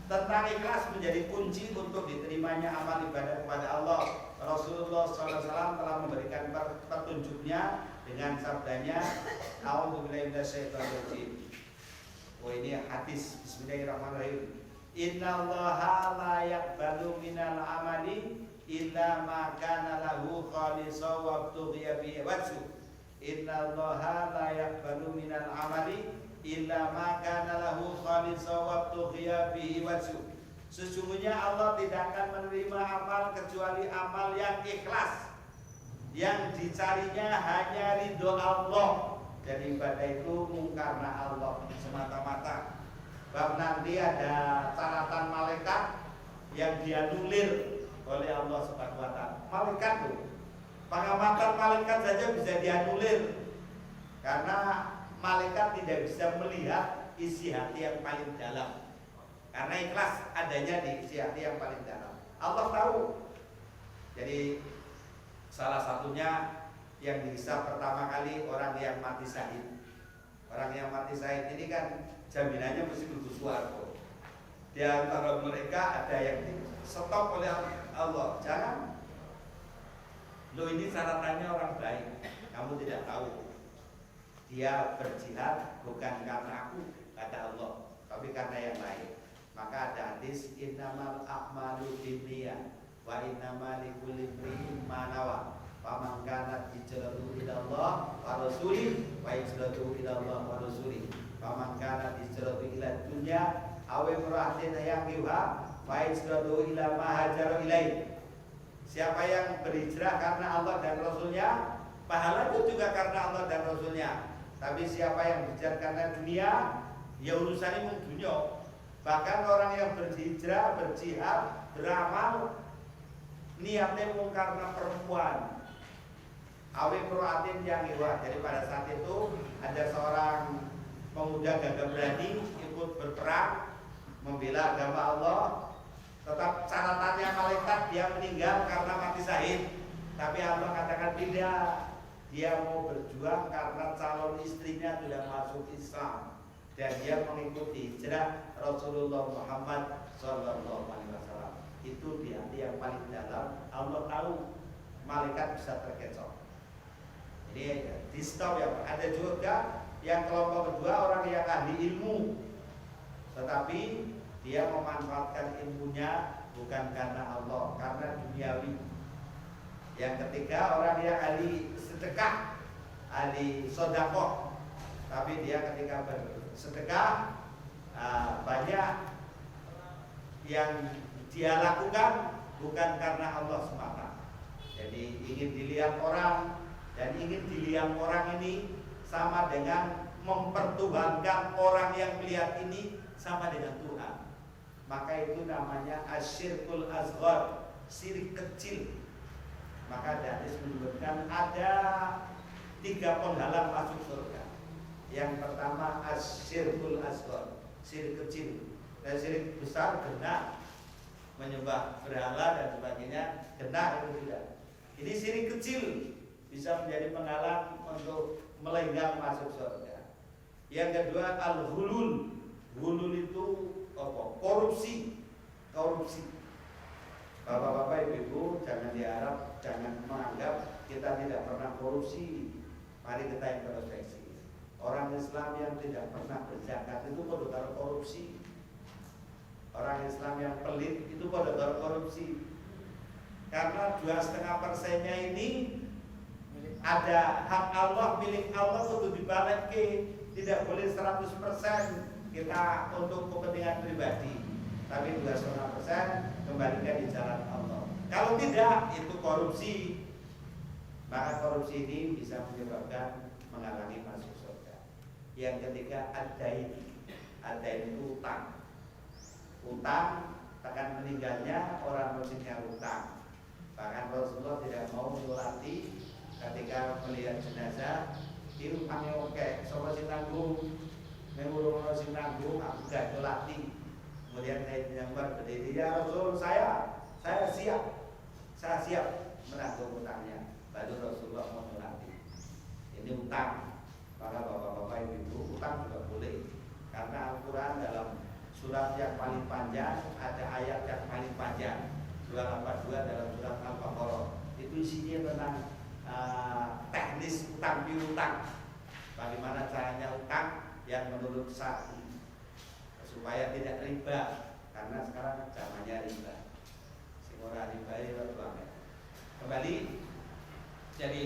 Tentang ikhlas menjadi kunci untuk diterimanya amal ibadah kepada Allah. Rasulullah SAW telah memberikan petunjuknya dengan sabdanya, A'udzubillahi minasyaitonirrajim. Oh ini hadis. Bismillahirrahmanirrahim. Innallaha la yaqbalu minal amali illa ma kana lahu khalisan wa ibtughiya bihi wajhu. Innallaha la yaqbalu minal amali illa ma kana lahu khalisan wa ibtughiya bihi wajhu. Sesungguhnya Allah tidak akan menerima amal kecuali amal yang ikhlas, yang dicarinya hanya ridho Allah. Jadi ibadah itu karena Allah semata-mata. Bab nanti ada catatan malaikat yang dianulir oleh Allah Subhanahu wa taala. Malaikat tuh, pengamatan malaikat saja bisa dianulir karena malaikat tidak bisa melihat isi hati yang paling dalam. Karena ikhlas adanya di isi hati yang paling dalam. Allah tahu. Jadi salah satunya yang dihisab pertama kali orang yang mati syahid. Orang yang mati syahid ini kan jaminannya mesti kudu swarga. Di antara mereka ada yang stop oleh Allah. Jangan. Lo ini syaratannya orang baik. Kamu tidak tahu. Dia berjihad bukan karena aku, kata Allah, tapi karena yang lain. Maka ada hadis innamal a'malu binniyat wa innamal likulli imrin ma nawa. Faman kanat hijratuhu ila Allah wa rasulih wa hijratuhu ila Allah wa rasulih. Faman kanat hijratuhu ila dunya aw imra'atin yankihuha fa hijratuhu ila ma hajara ilaih. Siapa yang berhijrah karena Allah dan Rasulnya, pahalanya juga karena Allah dan Rasulnya. Tapi siapa yang berhijrah karena dunia, ya urusannya mau dunia. Bahkan orang yang berhijrah, berjihad, beramal, niatnya mau karena perempuan. Awi proatin yang iwa. Jadi pada saat itu ada seorang pemuda gagah berani ikut berperang membela agama Allah. Tetap catatannya malaikat dia meninggal karena mati syahid. Tapi Allah katakan tidak. Dia mau berjuang karena calon istrinya sudah masuk Islam dan dia mengikuti hijrah Rasulullah Muhammad SAW. Itu di hati yang paling dalam. Allah tahu malaikat bisa terkecoh. Jadi di stop ya. Ada juga yang kelompok kedua orang yang ahli ilmu, tetapi dia memanfaatkan ilmunya bukan karena Allah, karena duniawi. Yang ketiga orang yang ahli sedekah, ahli sodakoh, tapi dia ketika bersedekah banyak yang dia lakukan bukan karena Allah semata. Jadi ingin dilihat orang dan ingin dilihat orang ini sama dengan mempertuhankan orang yang melihat ini sama dengan Tuhan. Maka itu namanya asyirkul azghar, syirik kecil. Maka hadis menyebutkan ada 3 penghalang masuk surga. Yang pertama asyirkul azghar, syirik kecil. Dan syirik besar benar. menyembah berhala dan sebagainya, kena itu tidak. Ini syirik kecil bisa menjadi penghalang untuk melenggang masuk surga. Yang kedua al-hulul. Hulul itu apa? Korupsi. Bapak-bapak, ibu-ibu, jangan diharap, jangan menganggap kita tidak pernah korupsi. Mari kita introspeksi. Orang Islam yang tidak pernah berzakat itu pada korupsi. Orang Islam yang pelit itu pada korupsi. Karena 2,5%-nya ini ada hak Allah, milik Allah untuk dibalik ke, tidak boleh 100% kita untuk kepentingan pribadi, tapi 2,5% kembalikan di jalan Allah. Kalau tidak, itu korupsi. Maka korupsi ini bisa menyebabkan menghalangi masuk surga. Yang ketiga adain itu utang. Utang akan meninggalnya orang muslimnya utang. Bahkan Rasulullah tidak mau menyolati ketika melihat jenazah, diutangnya oke, sobat si tanggung, mengurung si tanggung, aku gak nyolati. Kemudian saya menyambar berdiri, ya Rasul, saya siap menanggung utangnya. Lalu Rasulullah mau nyolati. Ini utang. Maka bapak-bapak ibu, utang juga boleh. Karena Al-Quran dalam surat yang paling panjang ada ayat yang paling panjang, 282 dalam surat Al-Baqarah. Itu isinya tentang teknis utang piutang. Bagaimana caranya utang yang menurut syar'i supaya tidak riba, karena sekarang zamannya riba. Semua riba itu banget. Kembali, jadi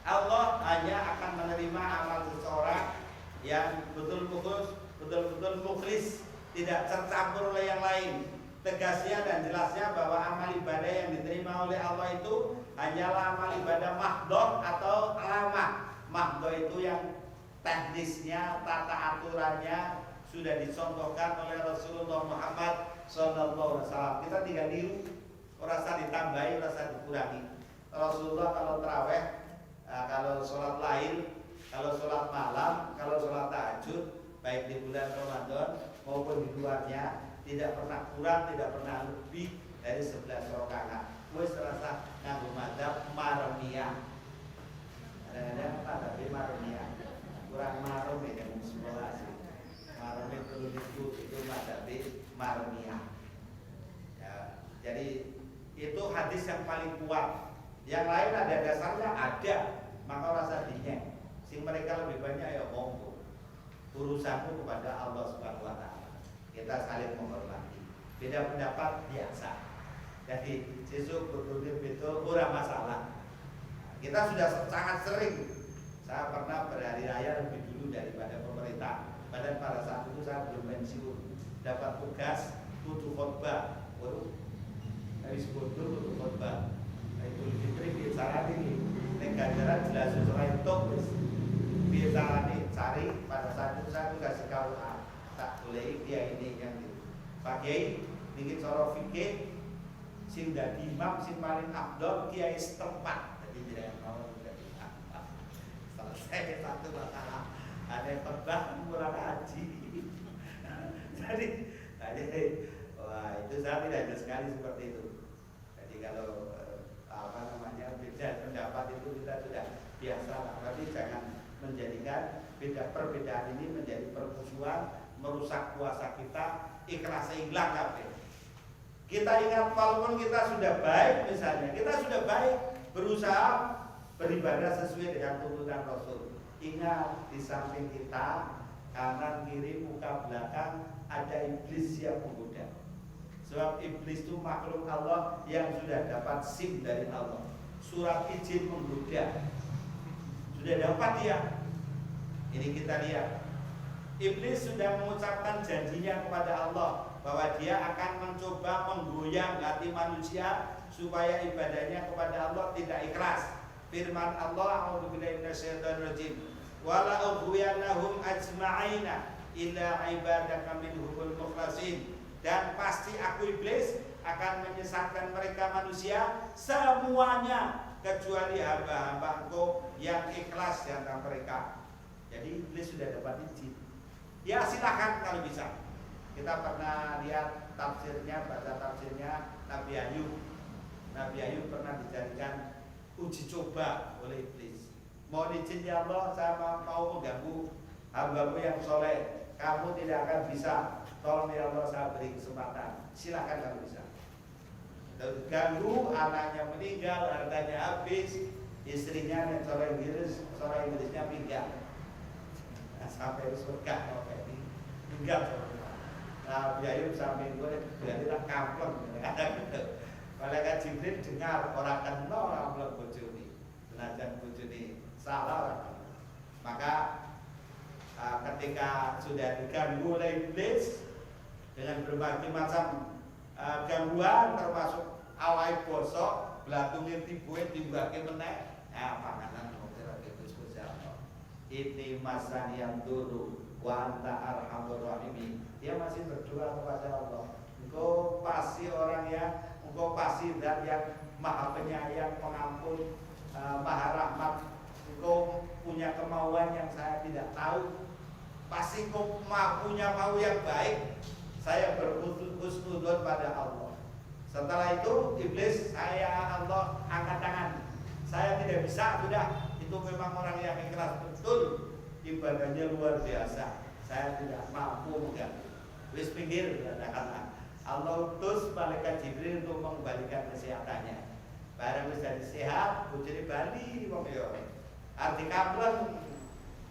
Allah hanya akan menerima amal seseorang yang betul-betul mukhlis, tidak tercampur oleh yang lain. Tegasnya dan jelasnya bahwa amal ibadah yang diterima oleh Allah itu hanyalah amal ibadah mahdhah atau alamah. Mahdhah itu yang teknisnya, tata aturannya sudah dicontohkan oleh Rasulullah Muhammad SAW. Kita tinggal niru, rasa ditambahi, rasa dikurangi. Rasulullah kalau taraweh, kalau sholat lail, kalau sholat malam, kalau sholat tahajud, baik di bulan Ramadan maupun di luarnya, tidak pernah kurang, tidak pernah lebih dari 11 rakaat. Wes terasa nganggo madzhab marmiyah. Ada apa tapi marmiyah? Kurang marum ya kan semua sih. Marum itu madzhab marmiyah. Ya, jadi itu hadis yang paling kuat. Yang lain ada dasarnya ada, maka rasa dinya. Sing mereka lebih banyak ya monggo. Urusanmu kepada Allah Subhanahu wa taala. Kita saling menghormati. Beda pendapat biasa. Jadi sesuk betul-betul kurang masalah. Kita sudah sangat sering. Saya pernah berhari raya lebih dulu daripada pemerintah. Padahal pada saat itu saya belum pensiun. Dapat tugas kudu khotbah. Waduh, habis kudu khotbah. Itu Fitri biasa ini. Negaran jelas sesuai itu. Biasa nih cari pada saat itu saya kasih kau tak boleh dia ini yang itu. Pak Kiai niki cara fikih sing dadi imam sing paling afdol kiai setempat. Jadi tidak mau jadi imam. Selesai satu masalah. Ada khotbah kurang haji. Jadi wah itu saya tidak ada sekali seperti itu. Jadi kalau beda pendapat itu kita sudah biasa lah. Tapi jangan menjadikan perbedaan ini menjadi permusuhan, merusak puasa kita, ikhlasnya hilang kabeh. Kita ingat walaupun kita sudah baik, misalnya kita sudah baik berusaha beribadah sesuai dengan tuntunan Rasul. Ingat di samping kita kanan kiri muka belakang ada iblis yang menggoda. Sebab iblis itu makhluk Allah yang sudah dapat SIM dari Allah. Surat izin menggoda sudah dapat dia. Ini kita lihat, iblis sudah mengucapkan janjinya kepada Allah bahwa dia akan mencoba menggoyang hati manusia supaya ibadahnya kepada Allah tidak ikhlas. Firman Allah, a'udzubillahi minasyaitonirrajim, wala ughwiyannahum ajma'ina illa ibadaka minhumul mukhlasin. Dan pasti aku iblis akan menyesatkan mereka manusia semuanya kecuali hamba-hamba Engkau yang ikhlas di antara mereka. Jadi iblis sudah dapat izin. Ya silakan kalau bisa. Kita pernah lihat tafsirnya, baca tafsirnya Nabi Ayub. Nabi Ayub pernah dijadikan uji coba oleh iblis. Mohon izin ya Allah, saya mau mengganggu hamba-Mu yang soleh. Kamu tidak akan bisa. Tolong ya Allah, saya beri kesempatan. Silakan kamu bisa. Ganggu, anaknya meninggal, hartanya habis, istrinya yang seorang Inggrisnya pindah. Sampai surga, ini tinggal. Nah, Ayub sampai gue berarti tak kampleng, ada gitu. Malaikat Jibril dengar orang kenal kampleng bojone, senajan bojone salah orang. Maka ketika sudah diganggu oleh iblis dengan berbagai macam gangguan, termasuk awai bosok, belatunge tibuke timbake meneh, panganan kira gitu spesial. Ini masan yang dulu wa anta arhamur rahimin. Dia masih berdoa kepada Allah. Engkau pasti orang yang, engkau pasti zat yang maha penyayang, pengampun, maha rahmat. Engkau punya kemauan yang saya tidak tahu. Pasti engkau punya mau yang baik. Saya berhusnudzon pada Allah. Setelah itu iblis, saya Allah angkat tangan. Saya tidak bisa, sudah. Itu memang orang yang ikhlas betul. Ibadahnya luar biasa. Saya tidak mampu mengganggu. Wis pinggir, katakanlah. Allah utus malaikat Jibril untuk mengembalikan kesehatannya. Barang wis jadi sehat, bojone bali wong yo. Arti kampleng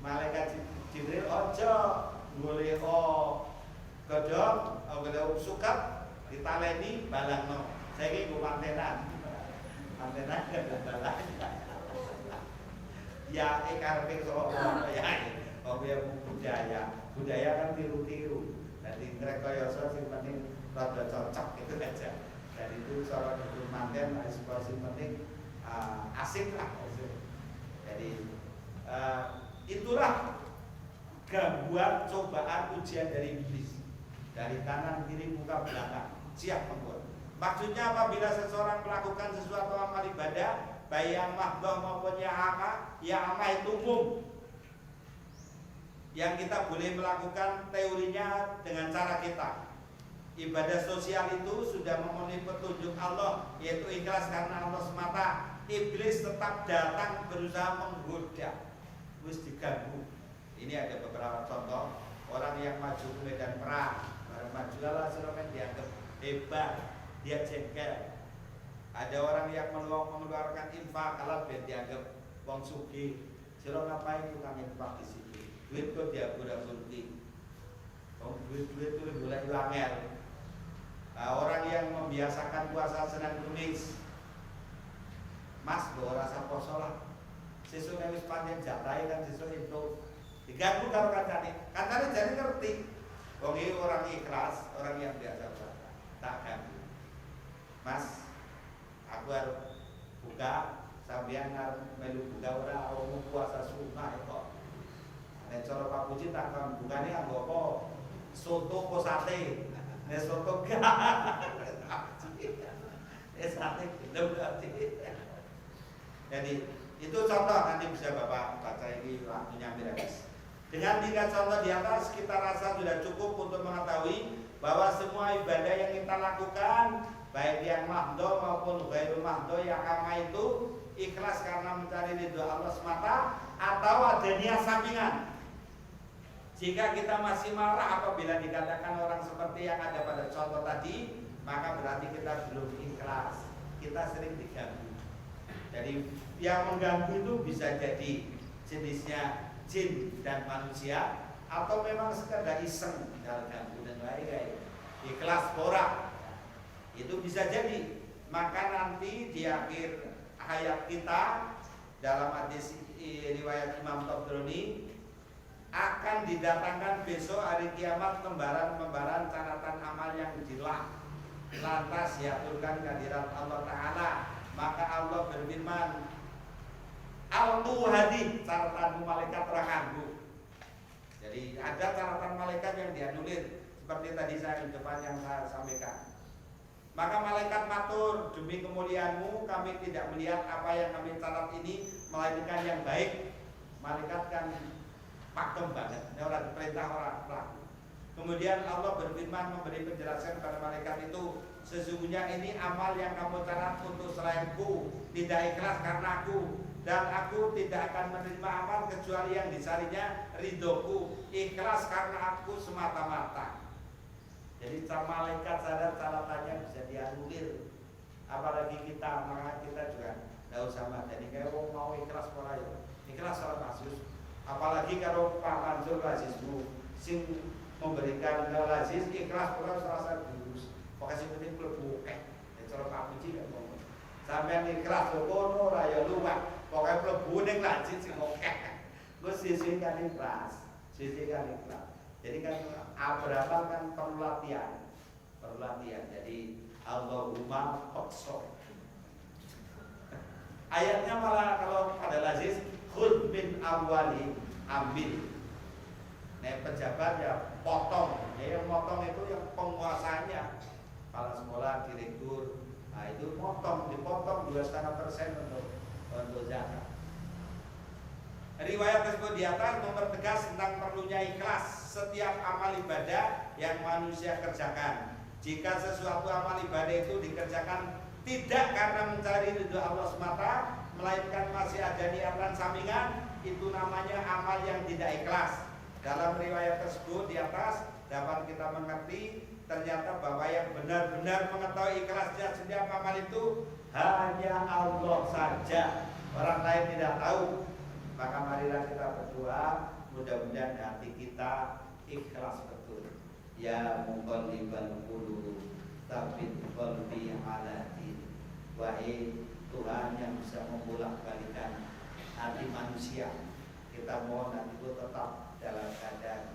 malaikat Jibril ojo golek godhong, golek sukat ditaleni balangno. Saiki nggo mantenan. Mantenan gak balang. Ya karepe kok ya. Budaya kan tiru-tiru. Jadi rekayasa sing penting rada cocok itu aja. Dan itu cara hidup manten harus penting asik lah. Jadi itulah gangguan cobaan ujian dari iblis. Dari kanan kiri muka belakang siap membuat. Maksudnya apabila seseorang melakukan sesuatu amal ibadah, baik yang mahdoh maupun yang amah itu umum. Yang kita boleh melakukan teorinya dengan cara kita. Ibadah sosial itu sudah memenuhi petunjuk Allah, yaitu ikhlas karena Allah semata. Iblis tetap datang berusaha menggoda, terus diganggu. Ini ada beberapa contoh orang yang maju ke medan perang, maju Allah silakan dianggap hebat, dia jengkel. Ada orang yang mengeluarkan infak, kalau dianggap wong sugih. Sira ngapain tukang infak di situ? Duit kok diabur-aburki. Duit itu mulai angel. Orang yang membiasakan puasa Senin Kamis, Mas bawa rasa poso lah. Sesuk nek wis pancen jatahe kan sesuk itu diganggu karo kancane. Kancane jane ngerti. Wong iki orang ikhlas, orang yang biasa puasa. Tak ganggu. Mas, aku harus buka sampeyan arep melu buka ora wong puasa sunah kok. Nek cara Pak Puji tak kan bukane anggo apa? Soto apa sate? Nek soto gak. Sate belum berarti. Jadi itu contoh, nanti bisa Bapak baca ini waktunya habis. Dengan 3 contoh di atas kita rasa sudah cukup untuk mengetahui bahwa semua ibadah yang kita lakukan, baik yang mahdoh maupun ghairul mahdoh yang ama itu ikhlas karena mencari ridho Allah semata atau ada niat sampingan. Jika kita masih marah apabila dikatakan orang seperti yang ada pada contoh tadi, maka berarti kita belum ikhlas. Kita sering diganggu. Jadi yang mengganggu itu bisa jadi jenisnya jin dan manusia, atau memang sekedar iseng dalam ganggu dan lain-lain. Ikhlas ora itu bisa jadi. Maka nanti di akhir hayat kita dalam hadis riwayat Imam Tabrani akan didatangkan besok hari kiamat lembaran-lembaran catatan amal yang jelas. Lantas diaturkan kehadirat Allah Ta'ala. Maka Allah berfirman, Altu hadi, catatanmu malaikat rakanggu. Jadi ada catatan malaikat yang dianulir, seperti tadi saya di depan yang saya sampaikan. Maka malaikat matur, demi kemuliaanmu kami tidak melihat apa yang kami catat ini melainkan yang baik. Malaikat kan pakem banget, ini orang perintah orang pelaku. Kemudian Allah berfirman memberi penjelasan kepada malaikat itu, sesungguhnya ini amal yang kamu catat untuk selainku, tidak ikhlas karena aku, dan aku tidak akan menerima amal kecuali yang disarinya ridhoku, ikhlas karena aku semata-mata. Jadi malaikat sadar catatannya bisa dianulir. Apalagi kita, maka kita juga tidak usah mateni. Kayak mau ikhlas pola ya, ikhlas salah kasus. Apalagi kalau Pak Mansur Lazizmu sing memberikan Lazis ikhlas pola salah virus. Pokoknya sing penting mlebu cara Pak Puji kan ngomong. Sampeyan ikhlas kono ora ya luwak. Pokoknya mlebu ning Lazis sing oke. Wis sisi kan ikhlas. Sisi kan ikhlas. Jadi kan Abraham kan perlu latihan. Jadi Allahumma qadso. Ayatnya malah kalau pada Lazis khud min awwali ambil. Nah pejabat ya potong. Yang potong itu yang penguasanya. Kepala sekolah, direktur, nah itu dipotong 2,5% untuk zakat. Riwayat tersebut di atas mempertegas tentang perlunya ikhlas setiap amal ibadah yang manusia kerjakan. Jika sesuatu amal ibadah itu dikerjakan tidak karena mencari ridho Allah semata, melainkan masih ada niatan sampingan, itu namanya amal yang tidak ikhlas. Dalam riwayat tersebut di atas dapat kita mengerti ternyata bahwa yang benar-benar mengetahui ikhlasnya setiap amal itu hanya Allah saja. Orang lain tidak tahu. Maka marilah kita berdoa, mudah-mudahan hati kita ikhlas betul. Ya muqallibal qulub, tsabbit qalbi ala din. Wahai Tuhan yang bisa membolak-balikan hati manusia, kita mohon hatiku tetap dalam keadaan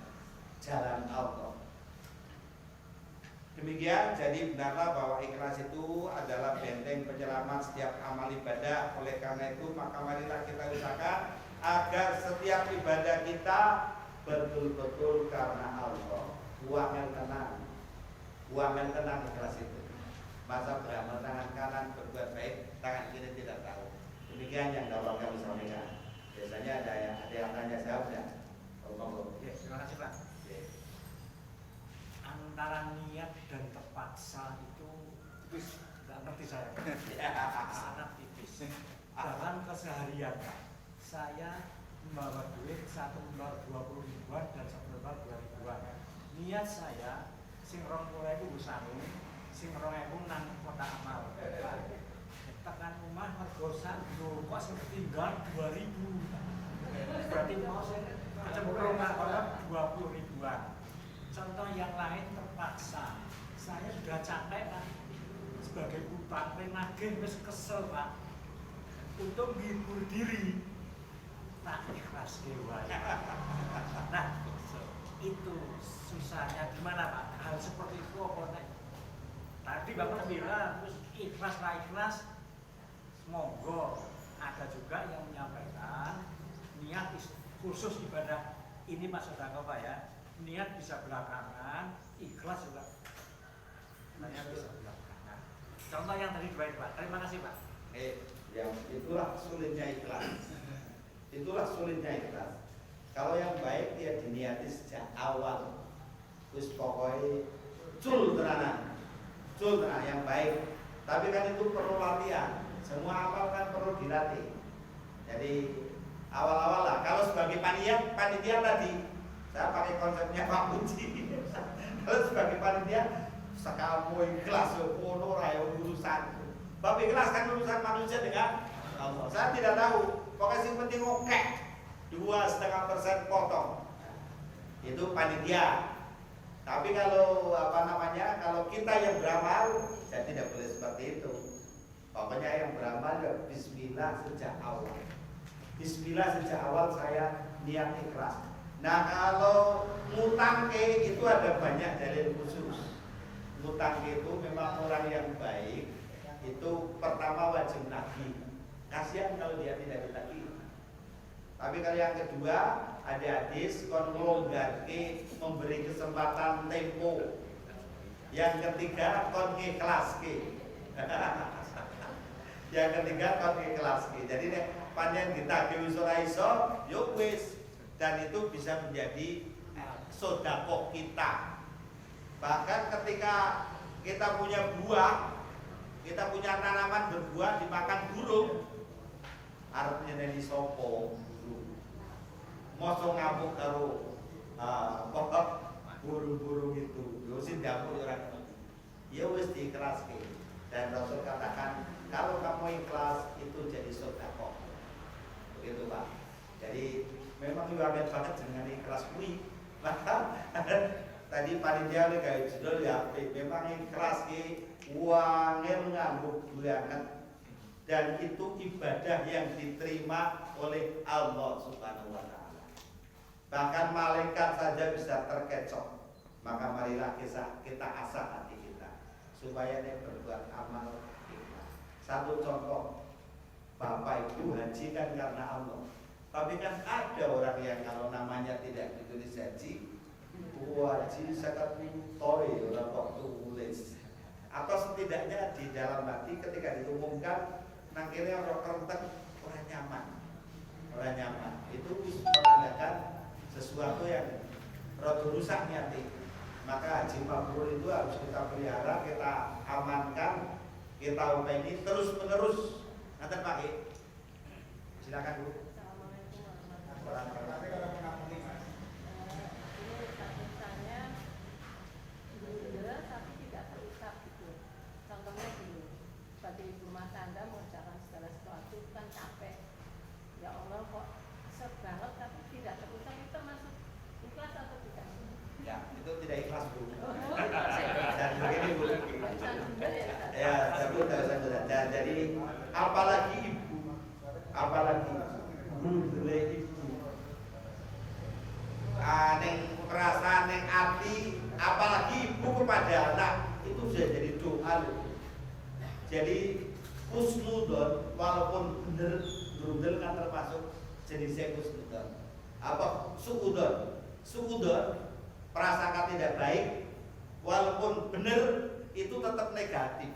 jalan Allah. Demikian, jadi benarlah bahwa ikhlas itu adalah benteng penyelamat setiap amal ibadah. Oleh karena itu, maka marilah kita usahakan agar setiap ibadah kita betul-betul karena Allah. Uang yang tenang ikhlas itu. Masa beramal tangan kanan berbuat baik, tangan kiri tidak tahu. Demikian yang dapat kami sampaikan. Biasanya ada yang tanya jawab ya. Oke, terima kasih Pak. Antara niat dan terpaksa itu nggak ngerti saya. Sangat tipis. Dalam keseharian saya membawa duit satu lembar 20 ribuan dan satu lembar 2 ribuan. Niat saya sing 20.000 busane, sing 2.000 nang kotak amal. Tekan rumah mergo sak lho kok sing tinggal 2.000. Berarti mau sing kecemplung nang kotak 20 ribuan. Contoh yang lain terpaksa. Saya sudah capek Pak. Sebagai utang penagih wis kesel Pak. Untuk menghibur diri tak ikhlas dewa. Nah, itu susahnya gimana Pak? Hal seperti itu apa nek? Tadi Bapak bilang terus ikhlas lah ikhlas. Monggo ada juga yang menyampaikan niat khusus ibadah ini Pak Saudara Pak ya. Niat bisa belakangan, ikhlas juga. Niat bisa belakangan. Contoh yang tadi dua itu Pak. Terima kasih Pak. Yang itulah sulitnya ikhlas. Itulah sulitnya ikhlas. Kalau yang baik dia diniati sejak awal. Terus pokoknya cul tenanan yang baik. Tapi kan itu perlu latihan. Semua amal kan perlu dilatih. Jadi awal-awal lah. Kalau sebagai panitia tadi saya pakai konsepnya Pak Puji. Kalau sebagai panitia sekamu ikhlas ono raya urusan. Tapi ikhlas kan urusan manusia dengan Allah. Saya tidak tahu. Pokoknya yang penting oke. 2,5% potong. Itu panitia. Tapi kalau kalau kita yang beramal, saya tidak boleh seperti itu. Pokoknya yang beramal ya bismillah sejak awal. Bismillah sejak awal saya niat ikhlas. Nah kalau mutangke itu ada banyak dalil khusus. Mutangke itu memang orang yang baik. Itu pertama wajib nagih. Kasihan kalau dia tidak ditagih. Tapi kalau yang kedua ada hadis kon nglonggarke memberi kesempatan tempo. Yang ketiga kon ngikhlaske. Yang ketiga kon ngikhlaske. Jadi nek panjen ditagih wis ora iso, yo wis. Dan itu bisa menjadi sedekah kita. Bahkan ketika kita punya buah, kita punya tanaman berbuah dimakan burung, arep nyeneni sopo burung. Mosok ngamuk karo burung-burung itu. Yo sing dapur ora ngerti. Ya wis diikhlaske. Dan Rasul katakan kalau kamu ikhlas itu jadi sedekah. Begitu Pak. Jadi memang ibadah banget dengan ikhlas kuwi. Maka tadi panitia oleh kayak judul ya, memang ikhlas ki wangel ngambuk banget, dan itu ibadah yang diterima oleh Allah Subhanahu wa taala. Bahkan malaikat saja bisa terkecoh. Maka marilah kita asah hati kita supaya dia berbuat amal ikhlas. Satu contoh, Bapak Ibu haji kan karena Allah. Tapi kan ada orang yang kalau namanya tidak ditulis haji, wajib sangat toy orang kok tulis. Atau setidaknya di dalam hati ketika diumumkan nangkirnya orang kerenten orang nyaman. Itu menandakan sesuatu yang rada rusak nyati. Maka haji mabrur itu harus kita pelihara, kita amankan, kita upeni terus menerus. Nanti Pak, silakan Bu. Tapi tidak terucap gitu. Contohnya gini, sebagai ibu rumah tangga mengerjakan segala sesuatu kan capek. Ya Allah kok banget tapi tidak terucap, itu termasuk ikhlas atau tidak? Ya, itu tidak ikhlas Bu. Dan begini Bu. Ya, jadi apalagi ibu, bundele ibu. Neng perasaan neng hati, apalagi ibu kepada anak itu sudah jadi doa loh. Jadi husnudon walaupun bener brundel kan termasuk jenisnya husnudon. Apa suudon prasangka tidak baik walaupun bener itu tetap negatif.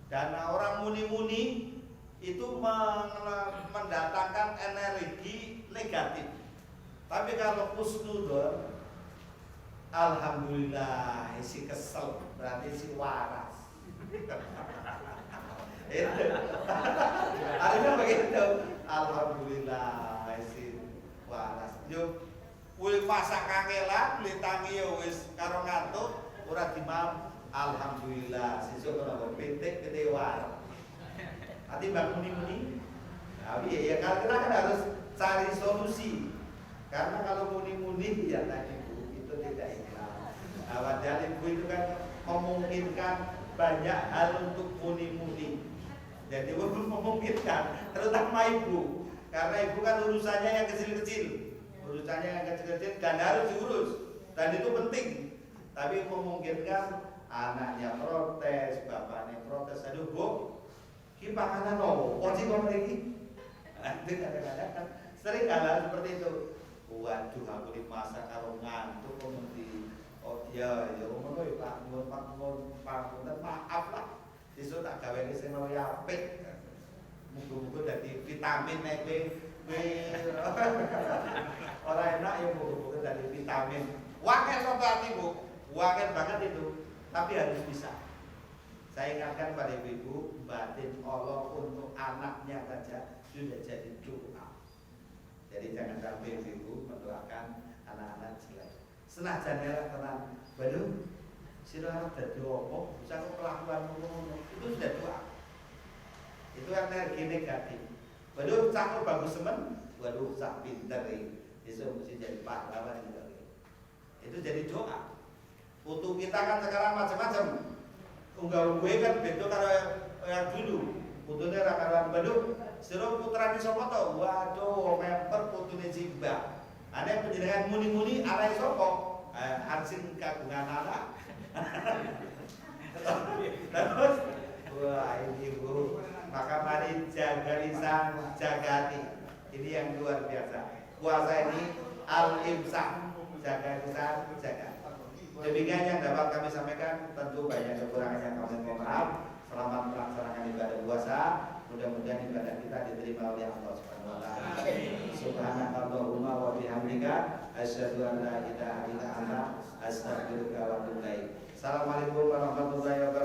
Dan orang muni-muni itu mendatangkan energi negatif. Tapi kalau husnudon, alhamdulillah isi kesel berarti isi waras. Itu artinya begitu. Alhamdulillah isi waras. Yo, wis masak kangelan, beli tangi yo wis karo ngantuk, ora dimam. Alhamdulillah sesuk ora penting gede waras. Hati bang muni-muni. Tapi ya kita kan harus cari solusi. Karena kalau muni-muni ya tadi Bu itu tidak ikhlas. Padahal ibu itu kan memungkinkan banyak hal untuk muni-muni. Jadi memungkinkan, terutama ibu, karena ibu kan urusannya yang kecil-kecil, dan harus diurus, dan itu penting. Tapi memungkinkan anaknya protes, bapaknya protes, aduh Bu, kita makanan loh, oji kok lagi. Itu kadang-kadang kan sering hal seperti itu. Waduh, aku dimasak karo ngantuk kok mesti. Oh iya, ngono ya Pak, maaf lah. Sesuk tak gawe sing luwih apik. Muga-muga dadi vitamin nek kowe ora enak ya muga-muga dadi vitamin. Wangel kok ati Bu, wangel banget itu. Tapi harus bisa. Saya ingatkan pada ibu, batin Allah untuk anaknya saja sudah jadi doa. Jadi jangan sampai ibu mendoakan anak-anak jelek. Senajan ya tenan, waduh, sira arep dadi opo? Bisa kok kelakuanmu ngono. Itu sudah doa. Itu energi negatif. Waduh, cakep bagus semen, waduh sak pinter itu mesti jadi pahlawan juga. Itu jadi doa. Foto kita kan sekarang macam-macam. Unggah-ungguhe kan beda karo yang dulu. Fotonya rakaran waduh, sira putrane sapa to? Waduh, memper fotone Jimba. Ane penjenengan muni-muni arahe sapa? Arsin kagungan anak. Terus wah ini Bu, maka mari jaga lisan, jaga hati. Ini yang luar biasa. Puasa ini al-imsak, jaga lisan, jaga. Demikian yang dapat kami sampaikan. Tentu banyak kekurangan yang kami mohon maaf. Selamat melaksanakan ibadah puasa. Mudah-mudahan ibadah kita diterima oleh Allah Subhanahu wa taala. Subhanakallahumma wa bihamdika asyhadu an la ilaha illa anta Astaghfiruka wa atubu ilaik. Assalamualaikum warahmatullahi wabarakatuh.